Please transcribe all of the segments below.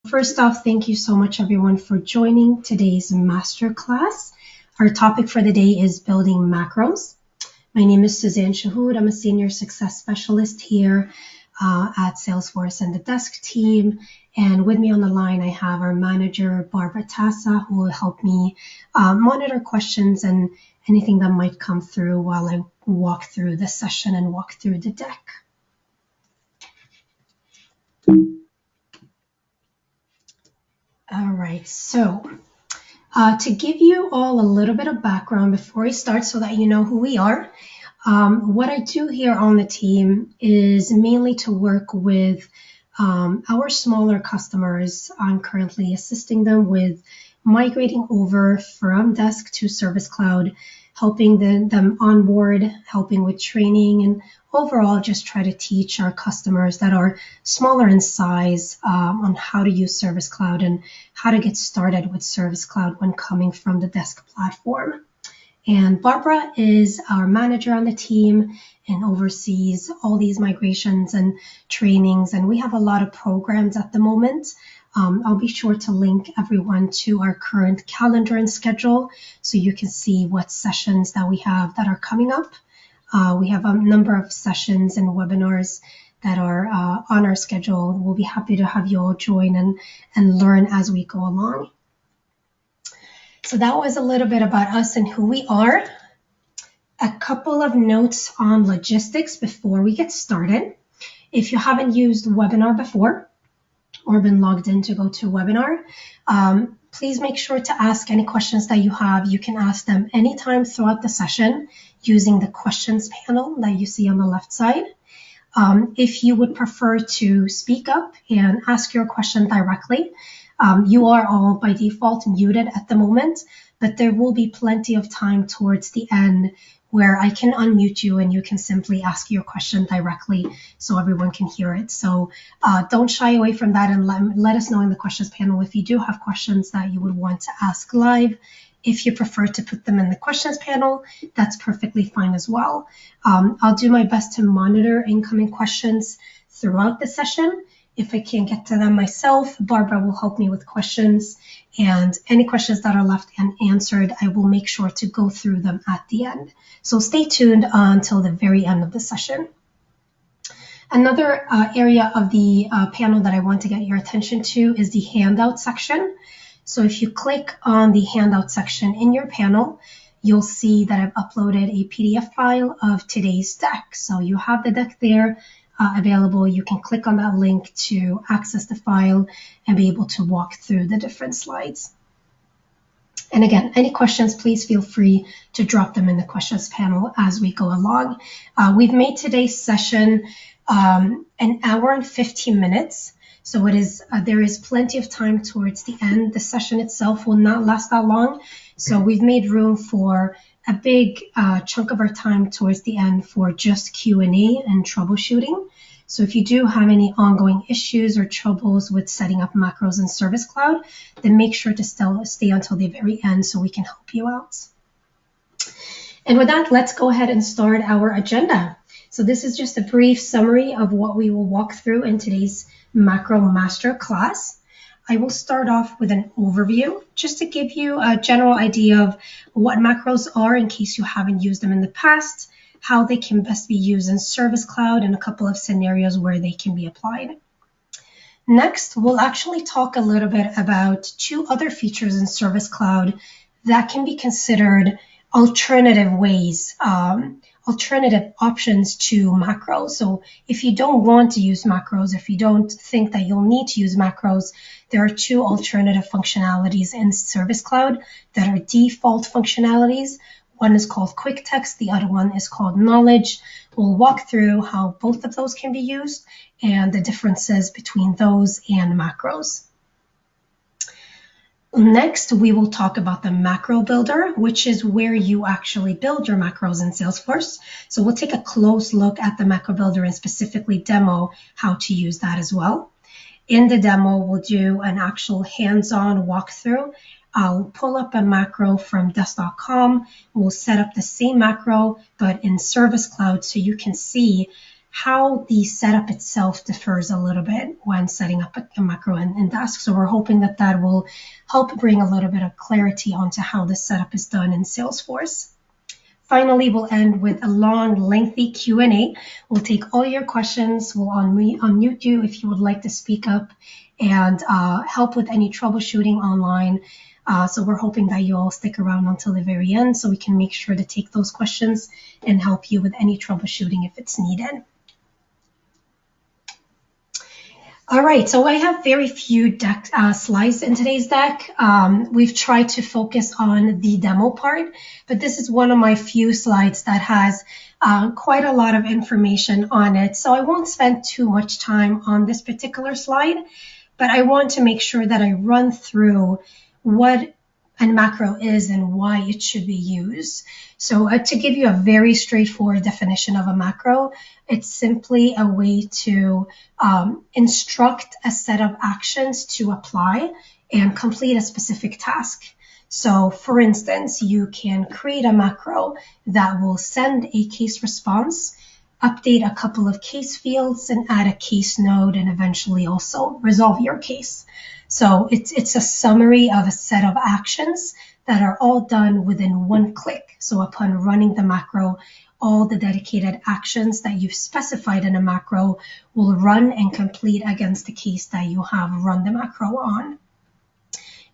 First off, thank you so much everyone for joining today's masterclass. Our topic for the day is building macros. My name is Suzanne Shahood. I'm a senior success specialist here at Salesforce and the desk team. And with me on the line, I have our manager, Barbara Tassa, who will help me monitor questions and anything that might come through while I walk through the session and walk through the deck. All right, so to give you all a little bit of background before we start so that you know who we are, what I do here on the team is mainly to work with our smaller customers. I'm currently assisting them with migrating over from Desk to Service Cloud, helping them onboard, helping with training, and overall just try to teach our customers that are smaller in size on how to use Service Cloud and how to get started with Service Cloud when coming from the Desk platform. And Barbara is our manager on the team and oversees all these migrations and trainings. And we have a lot of programs at the moment. I'll be sure to link everyone to our current calendar and schedule so you can see what sessions that we have that are coming up. We have a number of sessions and webinars that are on our schedule. We'll be happy to have you all join and learn as we go along. So that was a little bit about us and who we are. A couple of notes on logistics before we get started. If you haven't used webinar before or been logged in to go to webinar, please make sure to ask any questions that you have. You can ask them anytime throughout the session using the questions panel that you see on the left side. If you would prefer to speak up and ask your question directly, you are all by default muted at the moment, but there will be plenty of time towards the end where I can unmute you and you can simply ask your question directly so everyone can hear it. So don't shy away from that and let us know in the questions panel if you do have questions that you would want to ask live. If you prefer to put them in the questions panel, that's perfectly fine as well. I'll do my best to monitor incoming questions throughout the session. If I can't get to them myself, Barbara will help me with questions, and any questions that are left unanswered, I will make sure to go through them at the end. So stay tuned until the very end of the session. Another area of the panel that I want to get your attention to is the handout section. So if you click on the handout section in your panel, you'll see that I've uploaded a PDF file of today's deck. So you have the deck there available. You can click on that link to access the file and be able to walk through the different slides. And again, any questions, please feel free to drop them in the questions panel as we go along. We've made today's session an hour and 15 minutes. So it is there is plenty of time towards the end. The session itself will not last that long. So we've made room for a big chunk of our time towards the end for just Q&A and troubleshooting. So if you do have any ongoing issues or troubles with setting up macros in Service Cloud, then make sure to still stay until the very end so we can help you out. And with that, let's go ahead and start our agenda. So this is just a brief summary of what we will walk through in today's macro master class. I will start off with an overview just to give you a general idea of what macros are in case you haven't used them in the past, how they can best be used in Service Cloud, and a couple of scenarios where they can be applied. Next, we'll actually talk a little bit about two other features in Service Cloud that can be considered alternative ways, alternative options to macros. So if you don't want to use macros, if you don't think that you'll need to use macros, there are two alternative functionalities in Service Cloud that are default functionalities. One is called QuickText, the other one is called Knowledge. We'll walk through how both of those can be used and the differences between those and macros. Next, we will talk about the macro builder, which is where you actually build your macros in Salesforce. So we'll take a close look at the macro builder and specifically demo how to use that as well. In the demo, we'll do an actual hands-on walkthrough. I'll pull up a macro from desk.com. We'll set up the same macro, but in Service Cloud so you can see how the setup itself differs a little bit when setting up a macro in Dask. So we're hoping that that will help bring a little bit of clarity onto how the setup is done in Salesforce. Finally, we'll end with a long, lengthy Q&A. We'll take all your questions. We'll unmute you if you would like to speak up and help with any troubleshooting online. So we're hoping that you all stick around until the very end so we can make sure to take those questions and help you with any troubleshooting if it's needed. All right, so I have very few slides in today's deck. We've tried to focus on the demo part, but this is one of my few slides that has quite a lot of information on it. So I won't spend too much time on this particular slide, but I want to make sure that I run through what a macro is and why it should be used. So to give you a very straightforward definition of a macro, it's simply a way to instruct a set of actions to apply and complete a specific task. So for instance, you can create a macro that will send a case response, update a couple of case fields, and add a case node, and eventually also resolve your case. So it's a summary of a set of actions that are all done within one click. So upon running the macro, all the dedicated actions that you've specified in a macro will run and complete against the case that you have run the macro on.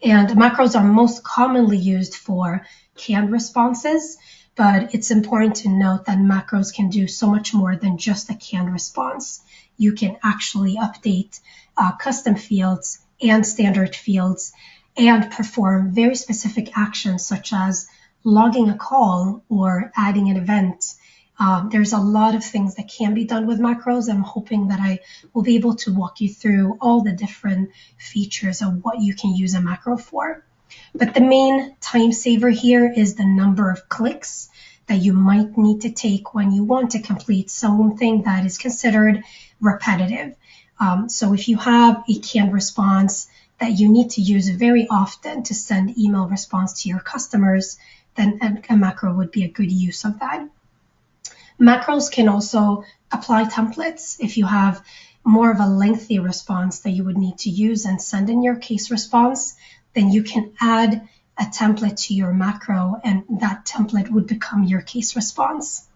And macros are most commonly used for canned responses, but it's important to note that macros can do so much more than just a canned response. You can actually update custom fields and standard fields and perform very specific actions such as logging a call or adding an event. There's a lot of things that can be done with macros. I'm hoping that I will be able to walk you through all the different features of what you can use a macro for. But the main time saver here is the number of clicks that you might need to take when you want to complete something that is considered repetitive. So if you have a canned response that you need to use very often to send email response to your customers, then a macro would be a good use of that. Macros can also apply templates. If you have more of a lengthy response that you would need to use and send in your case response, then you can add a template to your macro, and that template would become your case response.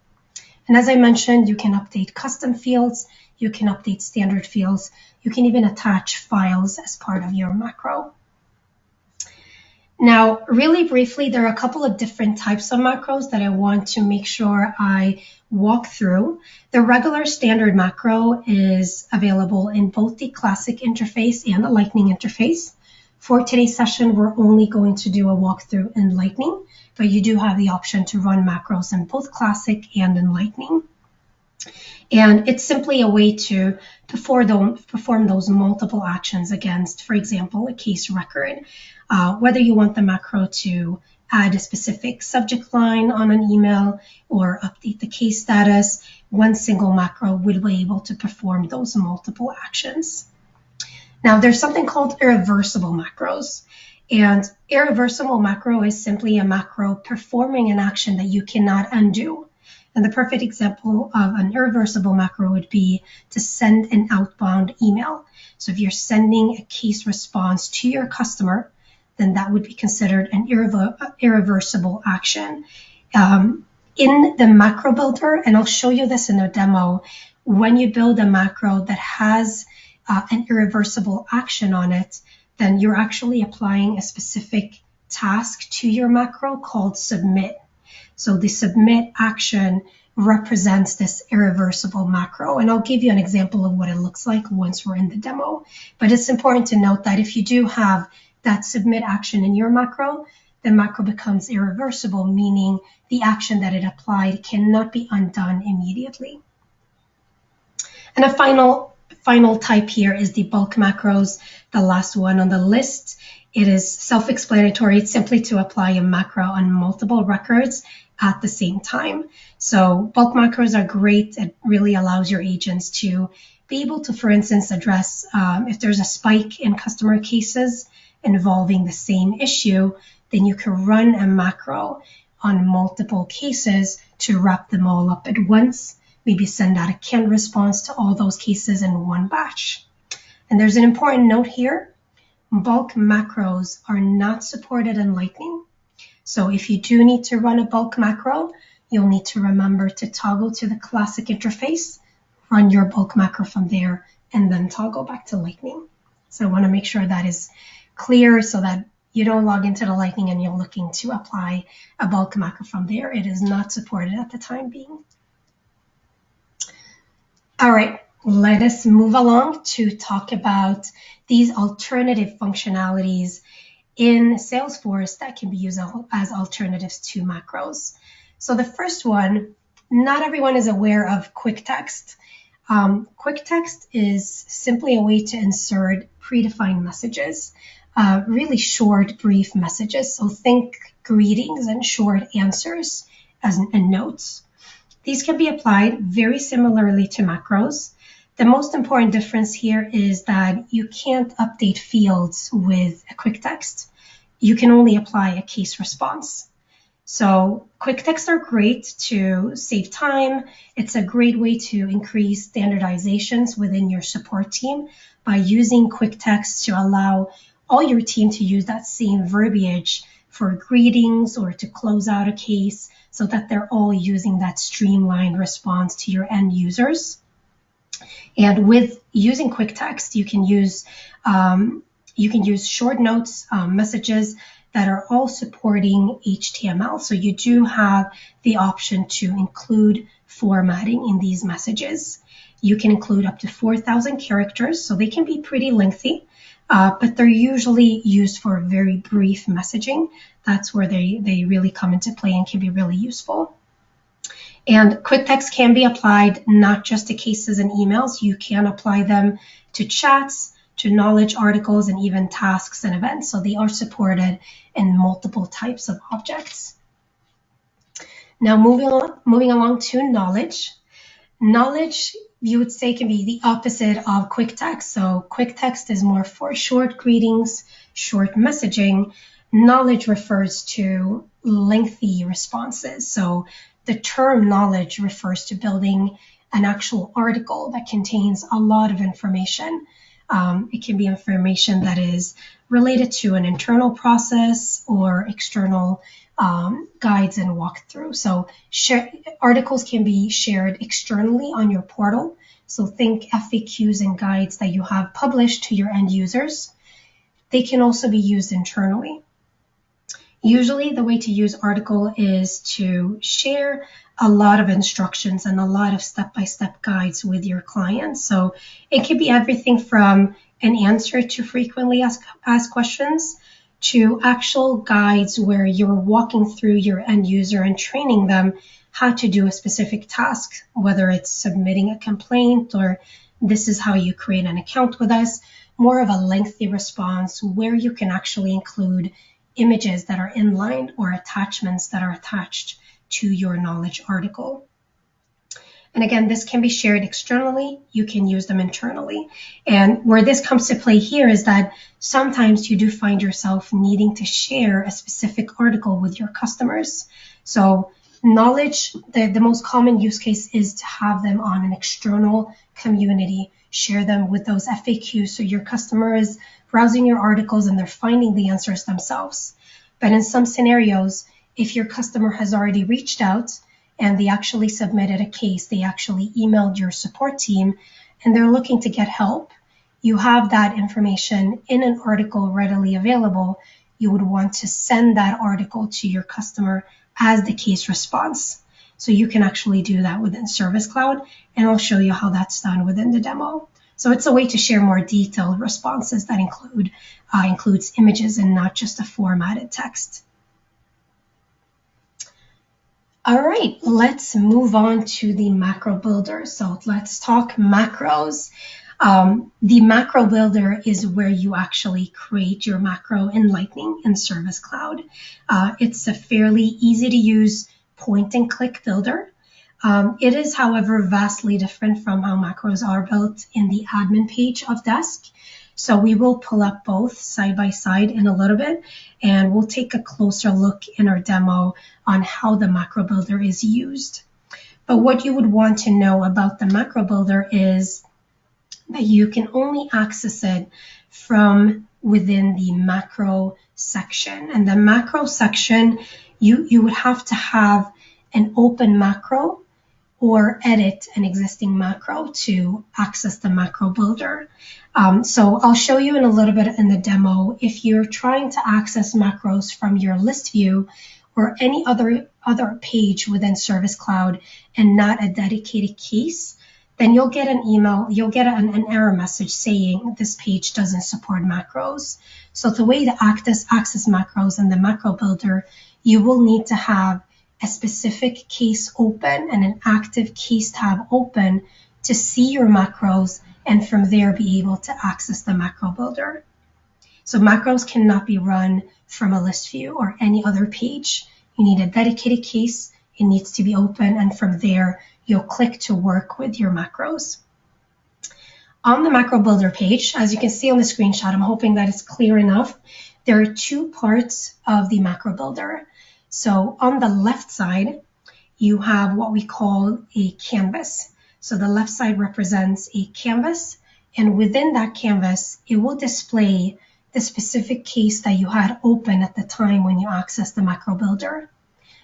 And as I mentioned, you can update custom fields, you can update standard fields, you can even attach files as part of your macro. Now, really briefly, there are a couple of different types of macros that I want to make sure I walk through. The regular standard macro is available in both the classic interface and the Lightning interface. For today's session, we're only going to do a walkthrough in Lightning, but you do have the option to run macros in both classic and in Lightning. And it's simply a way to perform those multiple actions against, for example, a case record. Whether you want the macro to add a specific subject line on an email or update the case status, one single macro would be able to perform those multiple actions. Now, there's something called irreversible macros. And irreversible macro is simply a macro performing an action that you cannot undo. And the perfect example of an irreversible macro would be to send an outbound email. So if you're sending a case response to your customer, then that would be considered an irreversible action. In the macro builder, and I'll show you this in a demo, when you build a macro that has an irreversible action on it, then you're actually applying a specific task to your macro called submit. So the submit action represents this irreversible macro. And I'll give you an example of what it looks like once we're in the demo. But it's important to note that if you do have that submit action in your macro, the macro becomes irreversible, meaning the action that it applied cannot be undone immediately. And a final type here is the bulk macros, the last one on the list. It is self-explanatory. It's simply to apply a macro on multiple records at the same time. So bulk macros are great. It really allows your agents to be able to, for instance, address if there's a spike in customer cases involving the same issue, then you can run a macro on multiple cases to wrap them all up at once, maybe send out a canned response to all those cases in one batch. And there's an important note here. Bulk macros are not supported in Lightning. So if you do need to run a bulk macro, you'll need to remember to toggle to the classic interface, run your bulk macro from there, and then toggle back to Lightning. So I want to make sure that is clear so that you don't log into the Lightning and you're looking to apply a bulk macro from there. It is not supported at the time being. All right, let us move along to talk about these alternative functionalities in Salesforce that can be used as alternatives to macros. So the first one, not everyone is aware of QuickText. QuickText is simply a way to insert predefined messages, really short, brief messages. So think greetings and short answers and notes. These can be applied very similarly to macros. The most important difference here is that you can't update fields with a QuickText. You can only apply a case response. So QuickTexts are great to save time. It's a great way to increase standardizations within your support team by using QuickText to allow all your team to use that same verbiage for greetings or to close out a case so that they're all using that streamlined response to your end users. And with using QuickText, you can use short notes, messages that are all supporting HTML. So you do have the option to include formatting in these messages. You can include up to 4,000 characters, so they can be pretty lengthy, but they're usually used for very brief messaging. That's where they really come into play and can be really useful. And QuickText can be applied not just to cases and emails. You can apply them to chats, to knowledge articles, and even tasks and events. So they are supported in multiple types of objects. Now moving along to knowledge. Knowledge, you would say, can be the opposite of QuickText. So QuickText is more for short greetings, short messaging. Knowledge refers to lengthy responses. So the term knowledge refers to building an actual article that contains a lot of information. It can be information that is related to an internal process or external guides and walkthrough. So articles can be shared externally on your portal. So think FAQs and guides that you have published to your end users. They can also be used internally. Usually the way to use article is to share a lot of instructions and a lot of step-by-step guides with your clients. So it could be everything from an answer to frequently asked questions to actual guides where you're walking through your end user and training them how to do a specific task, whether it's submitting a complaint or this is how you create an account with us, more of a lengthy response where you can actually include images that are inline or attachments that are attached to your knowledge article. And again, this can be shared externally. You can use them internally. And where this comes to play here is that sometimes you do find yourself needing to share a specific article with your customers. So knowledge, the most common use case is to have them on an external community, share them with those FAQs so your customer is browsing your articles and they're finding the answers themselves. But in some scenarios, if your customer has already reached out and they actually submitted a case, they actually emailed your support team and they're looking to get help, you have that information in an article readily available. You would want to send that article to your customer as the case response. So you can actually do that within Service Cloud, and I'll show you how that's done within the demo. So it's a way to share more detailed responses that includes images and not just a formatted text. All right, let's move on to the macro builder. So let's talk macros. The macro builder is where you actually create your macro in Lightning in Service Cloud. It's a fairly easy to use point and click builder. It is, however, vastly different from how macros are built in the admin page of Desk. So we will pull up both side by side in a little bit, and we'll take a closer look in our demo on how the macro builder is used. But what you would want to know about the macro builder is that you can only access it from within the macro section. And the macro section, you would have to have an open macro or edit an existing macro to access the macro builder. So I'll show you in a little bit in the demo. If you're trying to access macros from your list view or any other page within Service Cloud and not a dedicated case, then you'll get an email, you'll get an error message saying this page doesn't support macros. So the way to access macros in the macro builder, you will need to have a specific case open and an active case tab open to see your macros and from there be able to access the macro builder. So macros cannot be run from a list view or any other page. You need a dedicated case, it needs to be open, and from there you'll click to work with your macros. On the macro builder page, as you can see on the screenshot, I'm hoping that it's clear enough, there are two parts of the macro builder. So on the left side, you have what we call a canvas. So the left side represents a canvas, and within that canvas, it will display the specific case that you had open at the time when you access the macro builder.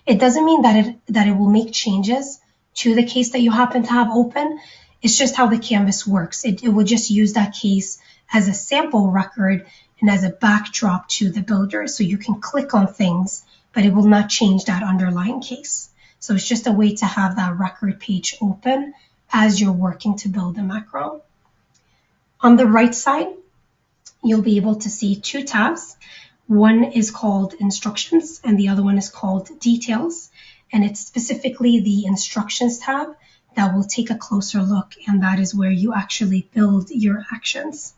It doesn't mean that it will make changes to the case that you happen to have open. It's just how the canvas works. It will just use that case as a sample record and as a backdrop to the builder. So you can click on things, but it will not change that underlying case. So it's just a way to have that record page open as you're working to build a macro. On the right side, you'll be able to see two tabs. One is called Instructions and the other one is called Details. And it's specifically the Instructions tab that will take a closer look, and that is where you actually build your actions.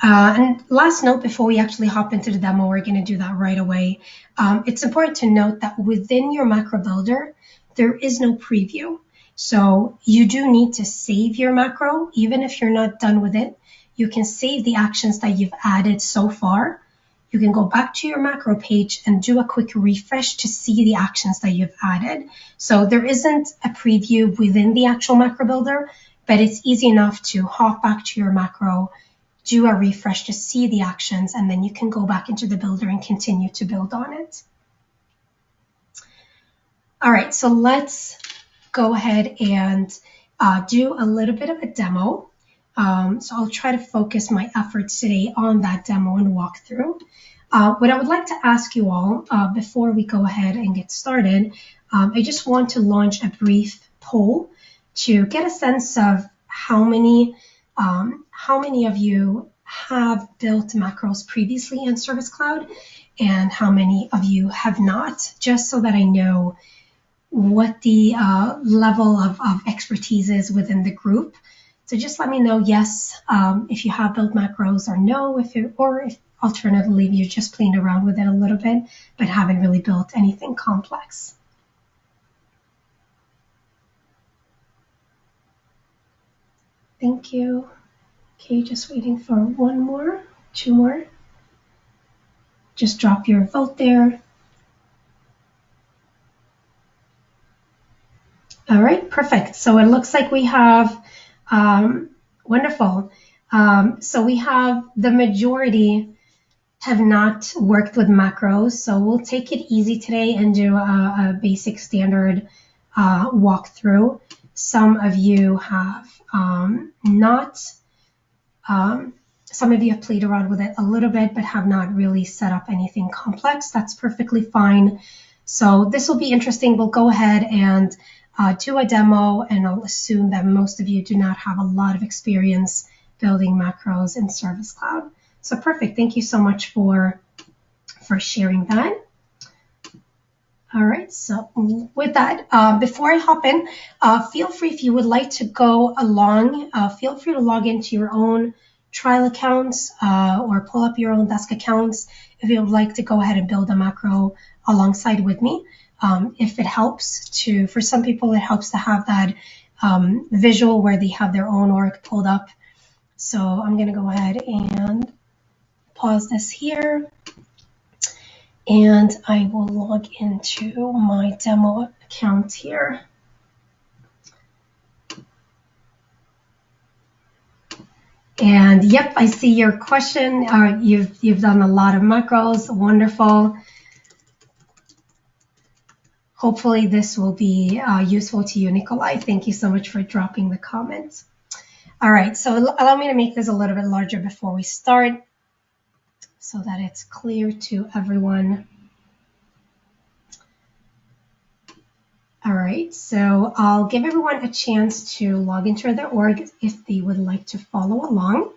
And last note before we actually hop into the demo, we're going to do that right away. It's important to note that within your macro builder, there is no preview. So you do need to save your macro. Even if you're not done with it, you can save the actions that you've added so far. You can go back to your macro page and do a quick refresh to see the actions that you've added. So there isn't a preview within the actual macro builder, but it's easy enough to hop back to your macro, do a refresh to see the actions, and then you can go back into the builder and continue to build on it. All right, so let's go ahead and do a little bit of a demo. So I'll try to focus my efforts today on that demo and walkthrough. What I would like to ask you all before we go ahead and get started, I just want to launch a brief poll to get a sense of how many of you have built macros previously in Service Cloud and how many of you have not, just so that I know what the level of expertise is within the group. So just let me know yes if you have built macros, or no if alternatively you're just playing around with it a little bit but haven't really built anything complex. Thank you. Okay, just waiting for two more. Just drop your vote there. All right, perfect. So it looks like we have, wonderful. So we have the majority have not worked with macros. So we'll take it easy today and do a basic standard walkthrough. Some of you have some of you have played around with it a little bit, but have not really set up anything complex. That's perfectly fine. So this will be interesting. We'll go ahead and do a demo, and I'll assume that most of you do not have a lot of experience building macros in Service Cloud. So perfect. Thank you so much for sharing that. All right, so with that, before I hop in, feel free, if you would like to go along, feel free to log into your own trial accounts or pull up your own desk accounts if you would like to go ahead and build a macro alongside with me. If it helps to, for some people, it helps to have that visual where they have their own org pulled up. So I'm going to go ahead and pause this here. And I will log into my demo account here. And yep, I see your question. You've done a lot of macros. Wonderful. Hopefully this will be useful to you, Nikolai. Thank you so much for dropping the comment. All right, so allow me to make this a little bit larger before we start so that it's clear to everyone. All right, so I'll give everyone a chance to log into their org if they would like to follow along.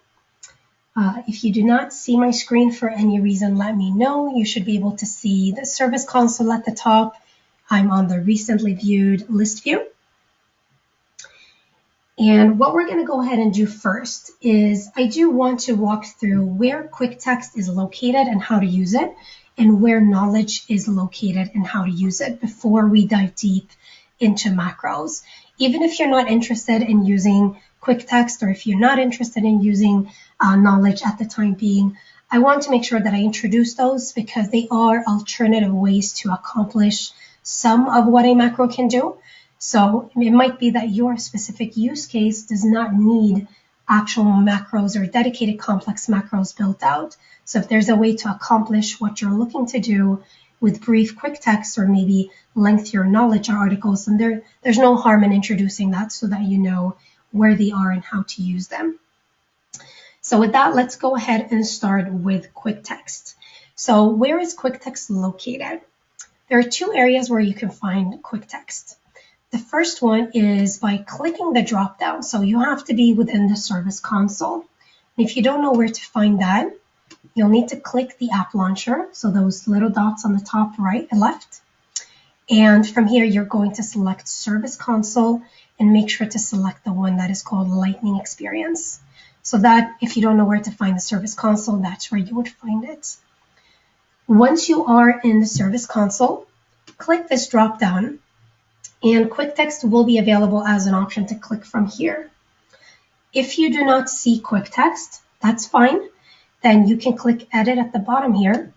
If you do not see my screen for any reason, let me know. You should be able to see the service console at the top. I'm on the recently viewed list view. And what we're going to go ahead and do first is I do want to walk through where QuickText is located and how to use it, and where knowledge is located and how to use it before we dive deep into macros. Even if you're not interested in using QuickText, or if you're not interested in using knowledge at the time being, I want to make sure that I introduce those because they are alternative ways to accomplish some of what a macro can do. So it might be that your specific use case does not need actual macros or dedicated complex macros built out. So if there's a way to accomplish what you're looking to do with brief quick text or maybe lengthier knowledge articles, then there's no harm in introducing that so that you know where they are and how to use them. So with that, let's go ahead and start with QuickText. So where is QuickText located? There are two areas where you can find QuickText. The first one is by clicking the drop-down. So you have to be within the service console. And if you don't know where to find that, you'll need to click the app launcher. So those little dots on the top right and left. And from here, you're going to select Service Console and make sure to select the one that is called Lightning Experience. So that if you don't know where to find the Service Console, that's where you would find it. Once you are in the Service Console, click this drop-down. And QuickText will be available as an option to click from here. If you do not see QuickText, that's fine. Then you can click Edit at the bottom here,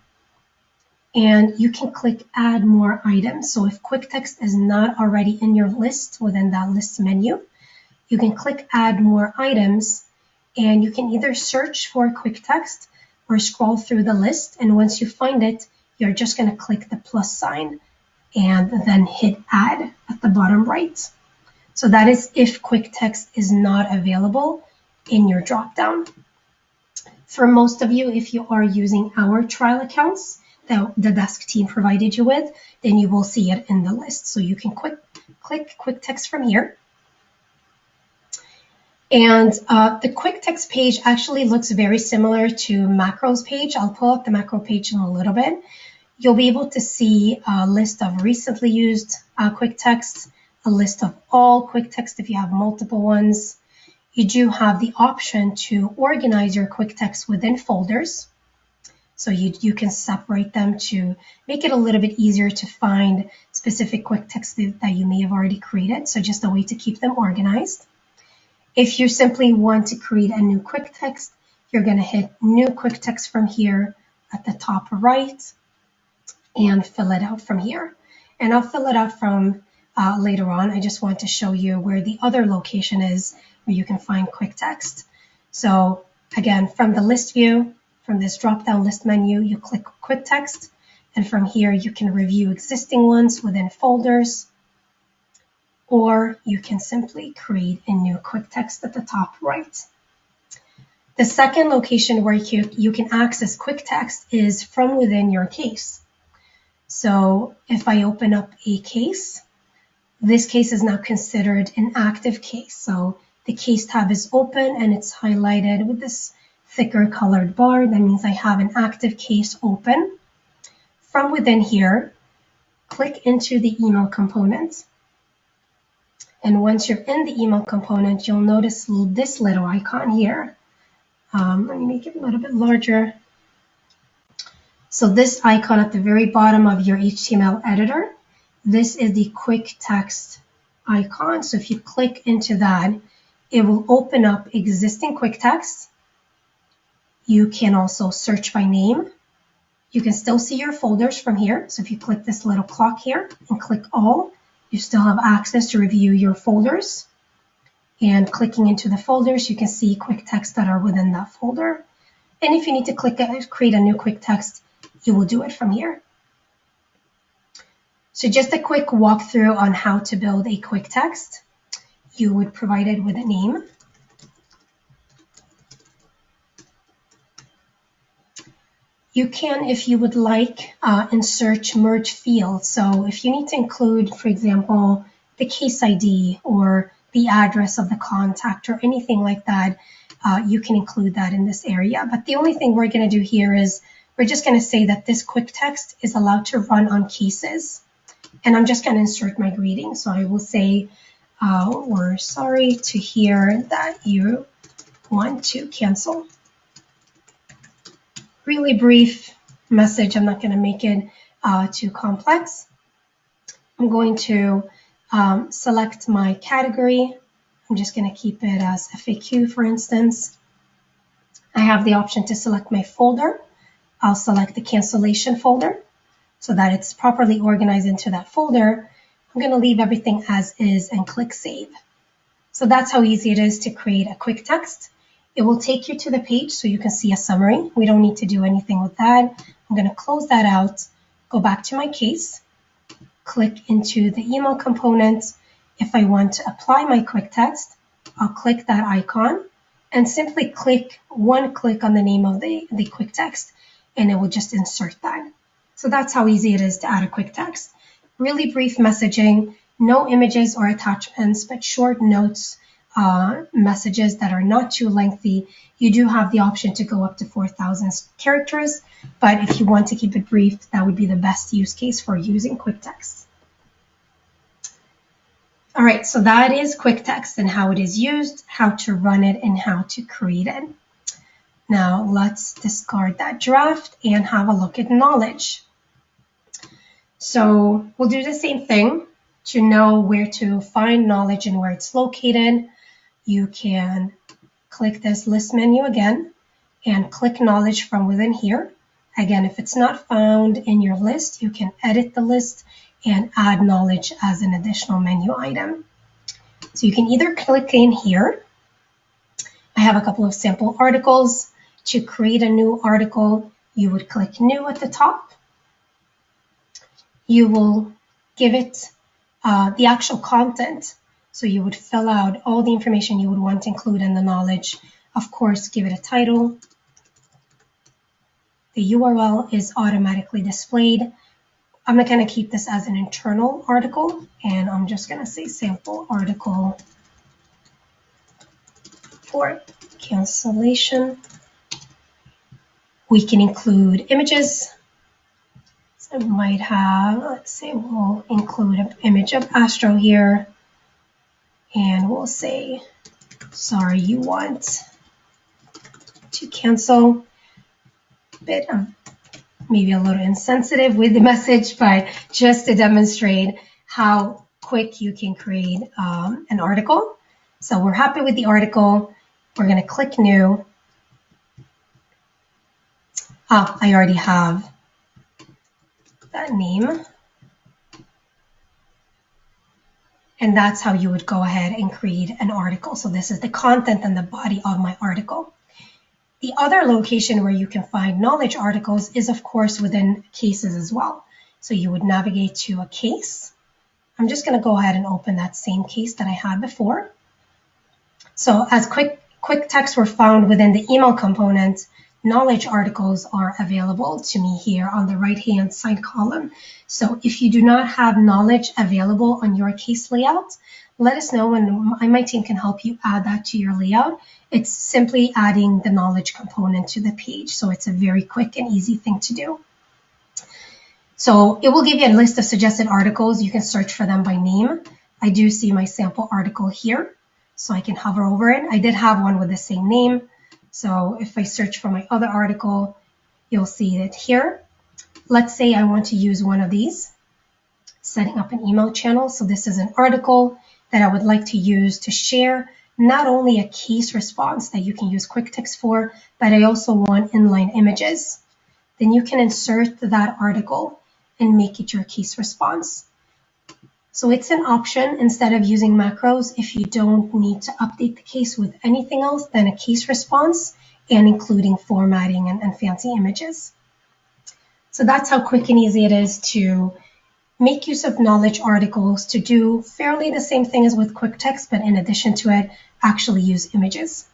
and you can click Add More Items. So if QuickText is not already in your list within that list menu, you can click Add More Items, and you can either search for QuickText or scroll through the list. And once you find it, you're just going to click the plus sign and then hit Add at the bottom right. So that is if QuickText is not available in your dropdown. For most of you, if you are using our trial accounts that the desk team provided you with, then you will see it in the list. So you can click QuickText from here. And the QuickText page actually looks very similar to macros page. I'll pull up the macro page in a little bit. You'll be able to see a list of recently used QuickText, a list of all QuickText if you have multiple ones. You do have the option to organize your QuickText within folders. So you can separate them to make it a little bit easier to find specific QuickText that you may have already created. So just a way to keep them organized. If you simply want to create a new QuickText, you're going to hit New QuickText from here at the top right, and fill it out from here. And I'll fill it out from later on. I just want to show you where the other location is where you can find QuickText. So again, from the list view, from this drop-down list menu, you click QuickText, and from here you can review existing ones within folders, or you can simply create a new QuickText at the top right. The second location where you can access QuickText is from within your case. So if I open up a case, this case is now considered an active case. So the case tab is open and it's highlighted with this thicker colored bar. That means I have an active case open. From within here, click into the email component. And once you're in the email component, you'll notice this little icon here. Let me make it a little bit larger. So this icon at the very bottom of your HTML editor, this is the QuickText icon. So if you click into that, it will open up existing QuickText. You can also search by name. You can still see your folders from here. So if you click this little clock here and click all, you still have access to review your folders. and clicking into the folders, you can see quick text that are within that folder. And if you need to create a new quick text, you will do it from here. So just a quick walkthrough on how to build a quick text. You would provide it with a name. You can, if you would like, insert merge fields. So if you need to include, for example, the case ID or the address of the contact or anything like that, you can include that in this area. But the only thing we're going to do here is we're just going to say that this quick text is allowed to run on cases. And I'm just going to insert my greeting. So I will say, we're sorry to hear that you want to cancel. Really brief message. I'm not going to make it too complex. I'm going to select my category. I'm just going to keep it as FAQ, for instance. I have the option to select my folder. I'll select the cancellation folder so that it's properly organized into that folder. I'm going to leave everything as is and click Save. So that's how easy it is to create a quick text. It will take you to the page so you can see a summary. We don't need to do anything with that. I'm going to close that out, go back to my case, click into the email component. If I want to apply my quick text, I'll click that icon and simply click one click on the name of the quick text, and it will just insert that. So that's how easy it is to add a quick text. Really brief messaging, no images or attachments, but short notes, messages that are not too lengthy. You do have the option to go up to 4,000 characters, but if you want to keep it brief, that would be the best use case for using quick text. All right, so that is quick text and how it is used, how to run it, and how to create it. Now let's discard that draft and have a look at knowledge. So we'll do the same thing. To know where to find knowledge and where it's located, you can click this list menu again and click knowledge from within here. Again, if it's not found in your list, you can edit the list and add knowledge as an additional menu item. So you can either click in here. I have a couple of sample articles. To create a new article, you would click new at the top. You will give it the actual content. So you would fill out all the information you would want to include in the knowledge. Of course, give it a title. The URL is automatically displayed. I'm not going to keep this as an internal article, and I'm just going to say sample article for cancellation. We can include images. So I might have, let's say we'll include an image of Astro here, and we'll say, sorry, you want to cancel. Bit of maybe a little insensitive with the message, but just to demonstrate how quick you can create an article. So we're happy with the article. We're going to click new. I already have that name. And that's how you would go ahead and create an article. So this is the content and the body of my article. The other location where you can find knowledge articles is, of course, within cases as well. So you would navigate to a case. I'm just going to go ahead and open that same case that I had before. So as quick texts were found within the email component, knowledge articles are available to me here on the right-hand side column. So if you do not have knowledge available on your case layout, let us know and my team can help you add that to your layout. It's simply adding the knowledge component to the page. So it's a very quick and easy thing to do. So it will give you a list of suggested articles. You can search for them by name. I do see my sample article here, so I can hover over it. I did have one with the same name. So if I search for my other article, you'll see it here. Let's say I want to use one of these, setting up an email channel. So this is an article that I would like to use to share not only a case response that you can use QuickText for, but I also want inline images. Then you can insert that article and make it your case response. So it's an option instead of using macros if you don't need to update the case with anything else than a case response and including formatting and fancy images. So that's how quick and easy it is to make use of knowledge articles to do fairly the same thing as with QuickText, but in addition to it, actually use images.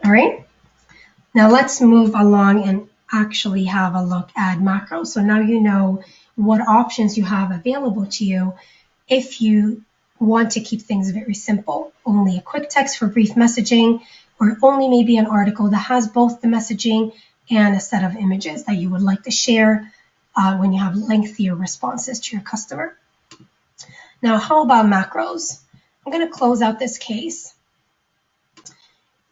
All right, now let's move along and actually have a look at macros. So now you know what options you have available to you if you want to keep things very simple. Only a quick text for brief messaging, or only maybe an article that has both the messaging and a set of images that you would like to share when you have lengthier responses to your customer. Now, how about macros? I'm going to close out this case.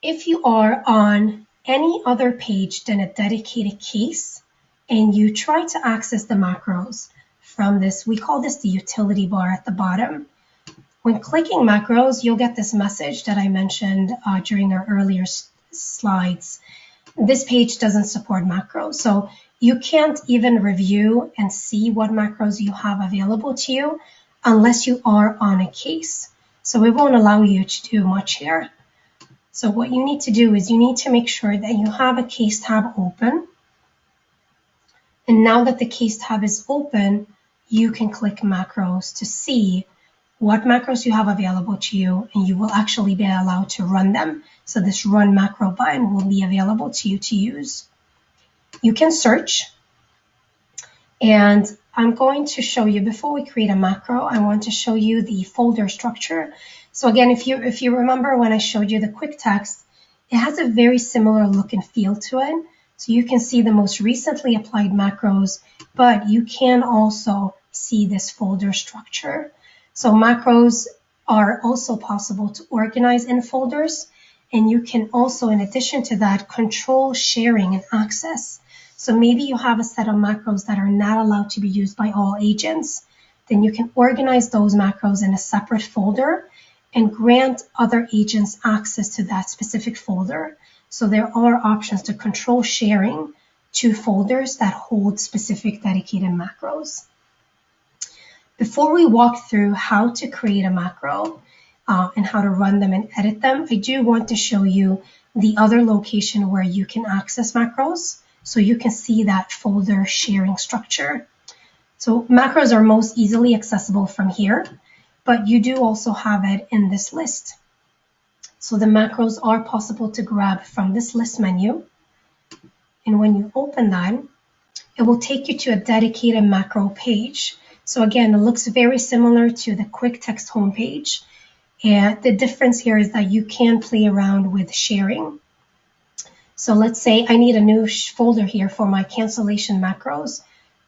If you are on any other page than a dedicated case and you try to access the macros from this, we call this the utility bar at the bottom. When clicking macros, you'll get this message that I mentioned during our earlier slides. This page doesn't support macros, so you can't even review and see what macros you have available to you unless you are on a case. So it won't allow you to do much here. So what you need to do is you need to make sure that you have a case tab open. And now that the case tab is open, you can click macros to see what macros you have available to you, and you will actually be allowed to run them. So this run macro button will be available to you to use. You can search, and I'm going to show you, before we create a macro, I want to show you the folder structure. So again, if you remember when I showed you the QuickText, it has a very similar look and feel to it. So you can see the most recently applied macros, but you can also see this folder structure. So macros are also possible to organize in folders, and you can also, in addition to that, control sharing and access. So maybe you have a set of macros that are not allowed to be used by all agents. Then you can organize those macros in a separate folder and grant other agents access to that specific folder. So there are options to control sharing to folders that hold specific dedicated macros. Before we walk through how to create a macro and how to run them and edit them, I do want to show you the other location where you can access macros so you can see that folder sharing structure. So macros are most easily accessible from here, but you do also have it in this list. So the macros are possible to grab from this list menu. And when you open that, it will take you to a dedicated macro page. So again, it looks very similar to the QuickText homepage. And the difference here is that you can play around with sharing. So let's say I need a new folder here for my cancellation macros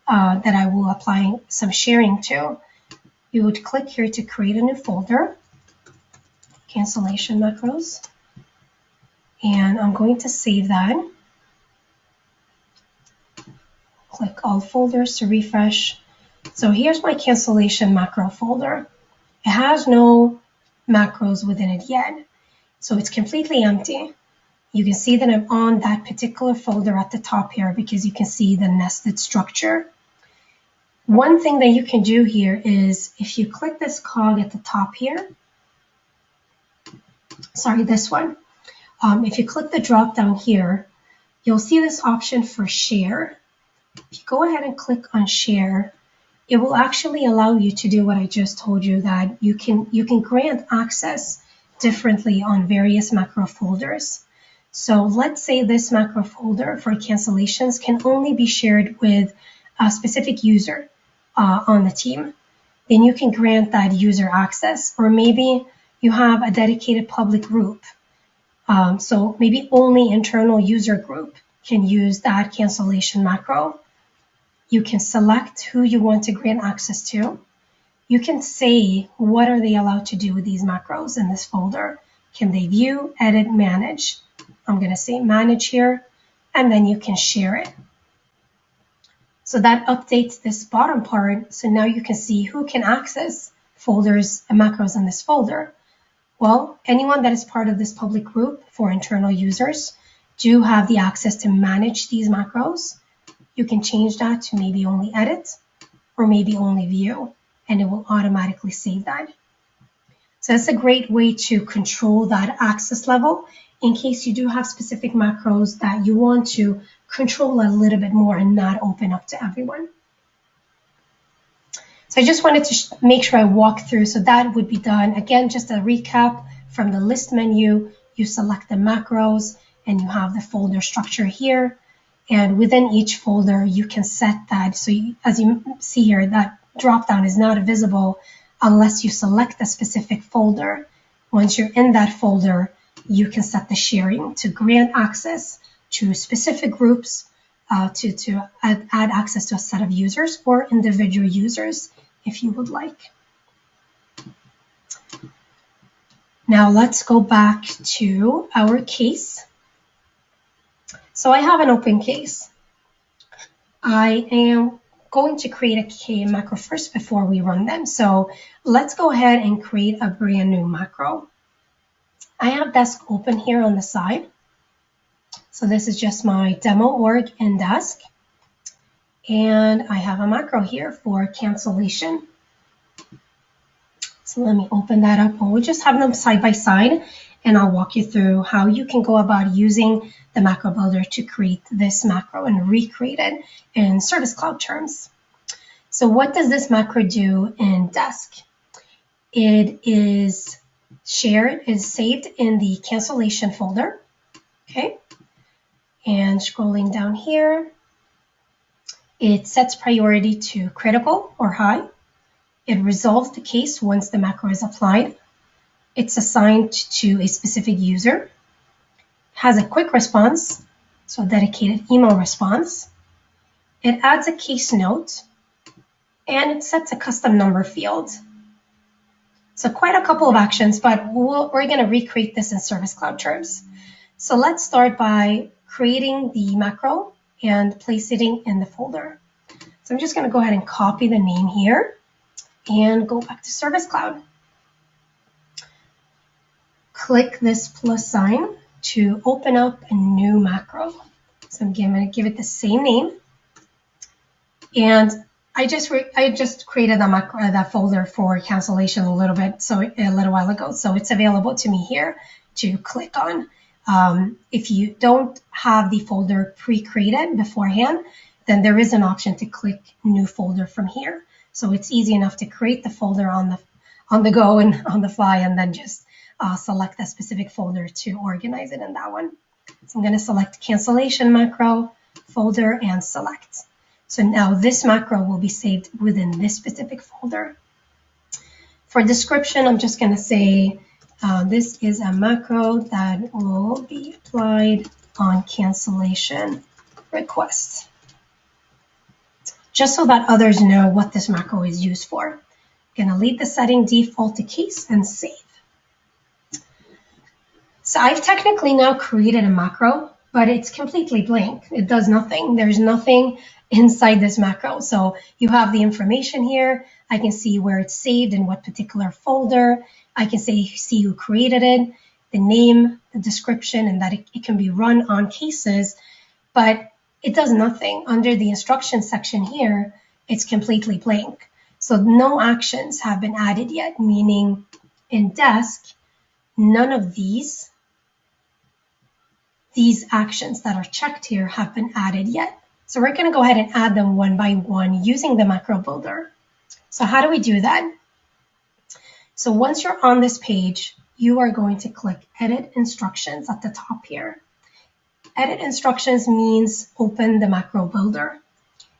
that I will apply some sharing to. You would click here to create a new folder, cancellation macros. And I'm going to save that. Click all folders to refresh. So here's my cancellation macro folder. It has no macros within it yet, so it's completely empty. You can see that I'm on that particular folder at the top here because you can see the nested structure. One thing that you can do here is if you click this cog at the top here, sorry, this one. If you click the drop down here, you'll see this option for share. If you go ahead and click on share, it will actually allow you to do what I just told you, that you can grant access differently on various macro folders. So let's say this macro folder for cancellations can only be shared with a specific user on the team. Then you can grant that user access, or maybe you have a dedicated public group. So maybe only internal user group can use that cancellation macro. You can select who you want to grant access to. You can say what are they allowed to do with these macros in this folder. Can they view, edit, manage? I'm going to say manage here, and then you can share it. So that updates this bottom part. So now you can see who can access folders and macros in this folder. Well, anyone that is part of this public group for internal users do have the access to manage these macros. You can change that to maybe only edit or maybe only view. and it will automatically save that. So that's a great way to control that access level in case you do have specific macros that you want to control a little bit more and not open up to everyone. So I just wanted to make sure I walk through. So that would be done. Again, just a recap from the list menu, you select the macros and you have the folder structure here. And within each folder, you can set that. So as you see here, that dropdown is not visible unless you select a specific folder. Once you're in that folder, you can set the sharing to grant access to specific groups, to add access to a set of users or individual users if you would like. Now let's go back to our case. So I have an open case. I am going to create a macro first before we run them. So let's go ahead and create a brand new macro. I have desk open here on the side. So this is just my demo org in desk. And I have a macro here for cancellation. So let me open that up, and we'll just have them side by side, and I'll walk you through how you can go about using the macro builder to create this macro and recreate it in Service Cloud terms. So what does this macro do in desk? It is shared, is saved in the cancellation folder, okay? And scrolling down here, it sets priority to critical or high. It resolves the case once the macro is applied. It's assigned to a specific user. Has a quick response, so a dedicated email response. It adds a case note, and it sets a custom number field. So quite a couple of actions, but we're going to recreate this in Service Cloud terms. So let's start by creating the macro and placing it in the folder. So I'm just going to go ahead and copy the name here and go back to Service Cloud. Click this plus sign to open up a new macro. So I'm going to give it the same name. And I just created a macro, that folder for cancellation a little while ago. So it's available to me here to click on. If you don't have the folder pre-created beforehand, then there is an option to click new folder from here. So it's easy enough to create the folder on the go and on the fly, and then just select a specific folder to organize it in that one. So I'm going to select cancellation macro folder and select. So now this macro will be saved within this specific folder. For description, I'm just going to say this is a macro that will be applied on cancellation requests, just so that others know what this macro is used for. I'm going to leave the setting default to case and save. So I've technically now created a macro, but it's completely blank. It does nothing. There's nothing inside this macro. So you have the information here. I can see where it's saved in what particular folder. I can see who created it, the name, the description, and that it can be run on cases, but it does nothing. Under the instructions section here, it's completely blank. So no actions have been added yet, meaning in desk, none of these actions that are checked here have been added yet. So we're going to go ahead and add them one by one using the macro builder. So how do we do that? So once you're on this page, you are going to click Edit Instructions at the top here. Edit Instructions means open the macro builder,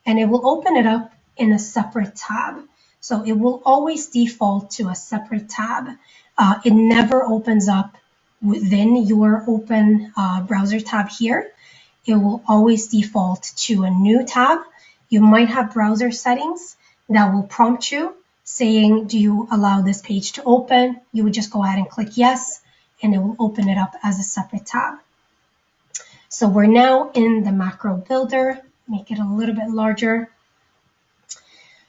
and it will open it up in a separate tab. So it will always default to a separate tab. It never opens up within your open browser tab here. It will always default to a new tab. You might have browser settings that will prompt you saying, do you allow this page to open? You would just go ahead and click yes, and it will open it up as a separate tab. So we're now in the macro builder. Make it a little bit larger.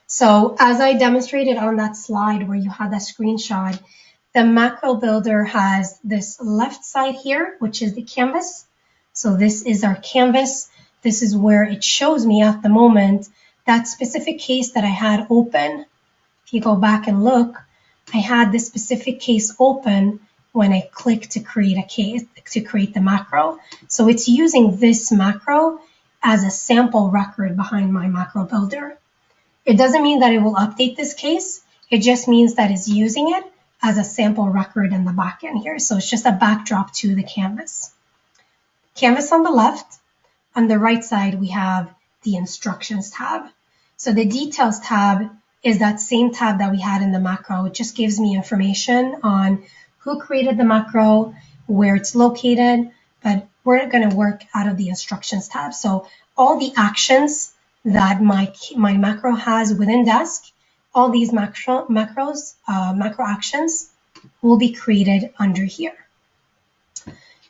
So as I demonstrated on that slide where you had that screenshot, the macro builder has this left side here, which is the canvas. So this is our canvas. This is where it shows me at the moment that specific case that I had open. If you go back and look, I had this specific case open when I click to create a case, to create the macro. So it's using this macro as a sample record behind my macro builder. It doesn't mean that it will update this case. It just means that it's using it as a sample record in the backend here. So it's just a backdrop to the canvas. Canvas on the left. On the right side, we have the instructions tab. So the details tab is that same tab that we had in the macro. It just gives me information on who created the macro, where it's located, but we're going to work out of the instructions tab. So all the actions that my macro has within Desk, all these macro actions will be created under here.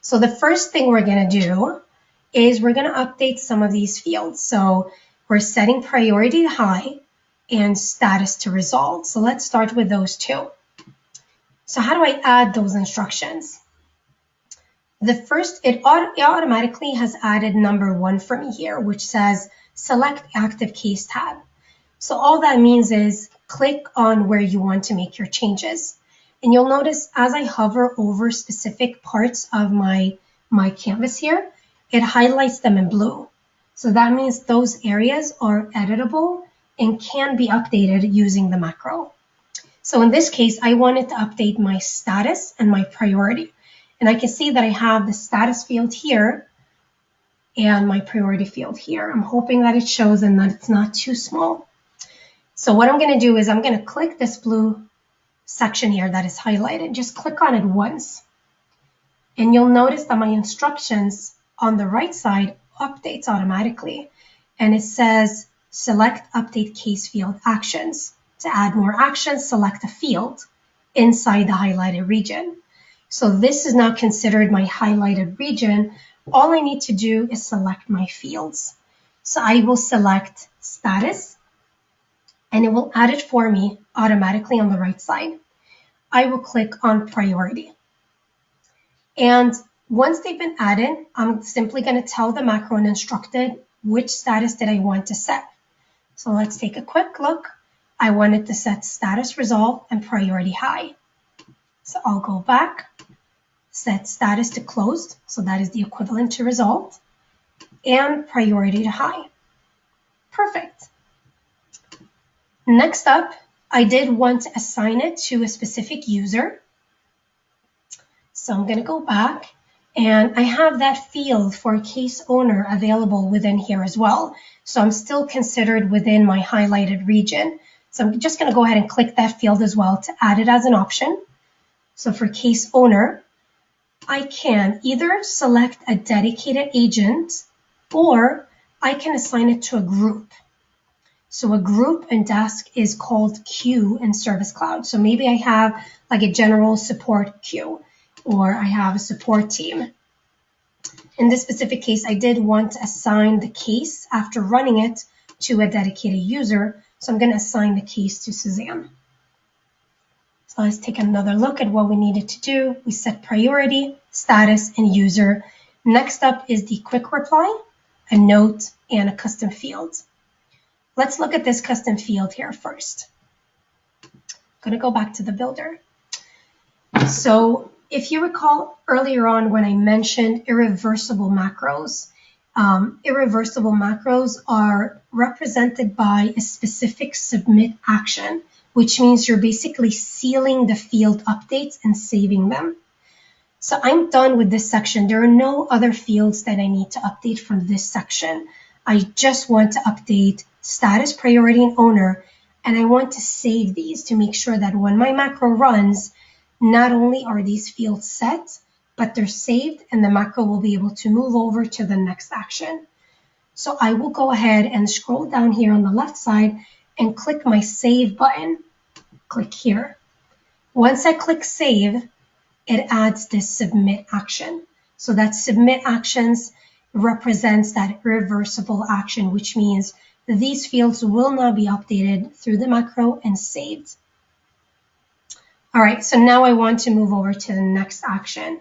So the first thing we're going to do is we're going to update some of these fields. So we're setting priority to high and status to resolved. So let's start with those two. So how do I add those instructions? The first, it automatically has added number 1 for me here, which says select active case tab. So all that means is click on where you want to make your changes. And you'll notice as I hover over specific parts of my canvas here, it highlights them in blue. So that means those areas are editable and can be updated using the macro. So in this case, I wanted to update my status and my priority. And I can see that I have the status field here and my priority field here. I'm hoping that it shows and that it's not too small. So what I'm going to do is I'm going to click this blue section here that is highlighted. Just click on it once. And you'll notice that my instructions on the right side updates automatically. And it says select update case field actions. To add more actions, select a field inside the highlighted region. So this is now considered my highlighted region. All I need to do is select my fields. So I will select status, and it will add it for me automatically on the right side. I will click on priority. And once they've been added, I'm simply going to tell the macro and instruct it which status did I want to set. So let's take a quick look. I wanted to set status resolved and priority high. So I'll go back, set status to closed. So that is the equivalent to resolved, and priority to high. Perfect. Next up, I did want to assign it to a specific user. So I'm going to go back, and I have that field for case owner available within here as well. So I'm still considered within my highlighted region. So I'm just going to go ahead and click that field as well to add it as an option. So for case owner, I can either select a dedicated agent or I can assign it to a group. So a group in Desk is called queue in Service Cloud. So maybe I have like a general support queue, or I have a support team. In this specific case, I did want to assign the case after running it to a dedicated user. So I'm going to assign the case to Suzanne. So let's take another look at what we needed to do. We set priority, status, and user. Next up is the quick reply, a note, and a custom field. Let's look at this custom field here first. I'm going to go back to the builder. So if you recall earlier on when I mentioned irreversible macros, irreversible macros are represented by a specific submit action, which means you're basically sealing the field updates and saving them. So I'm done with this section. There are no other fields that I need to update from this section. I just want to update status, priority, and owner, and I want to save these to make sure that when my macro runs, not only are these fields set, but they're saved and the macro will be able to move over to the next action. So I will go ahead and scroll down here on the left side and click my save button. Click here. Once I click save, it adds this submit action. So that submit actions represents that irreversible action, which means these fields will now be updated through the macro and saved. All right, so now I want to move over to the next action.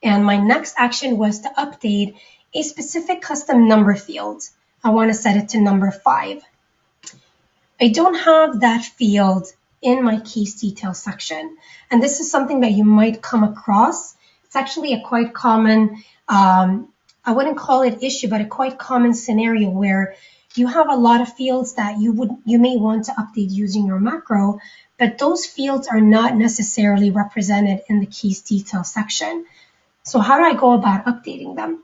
And my next action was to update a specific custom number field. I want to set it to number 5. I don't have that field in my case detail section. And this is something that you might come across. It's actually a quite common, I wouldn't call it issue, but a quite common scenario where you have a lot of fields that you may want to update using your macro, but those fields are not necessarily represented in the case detail section. So how do I go about updating them?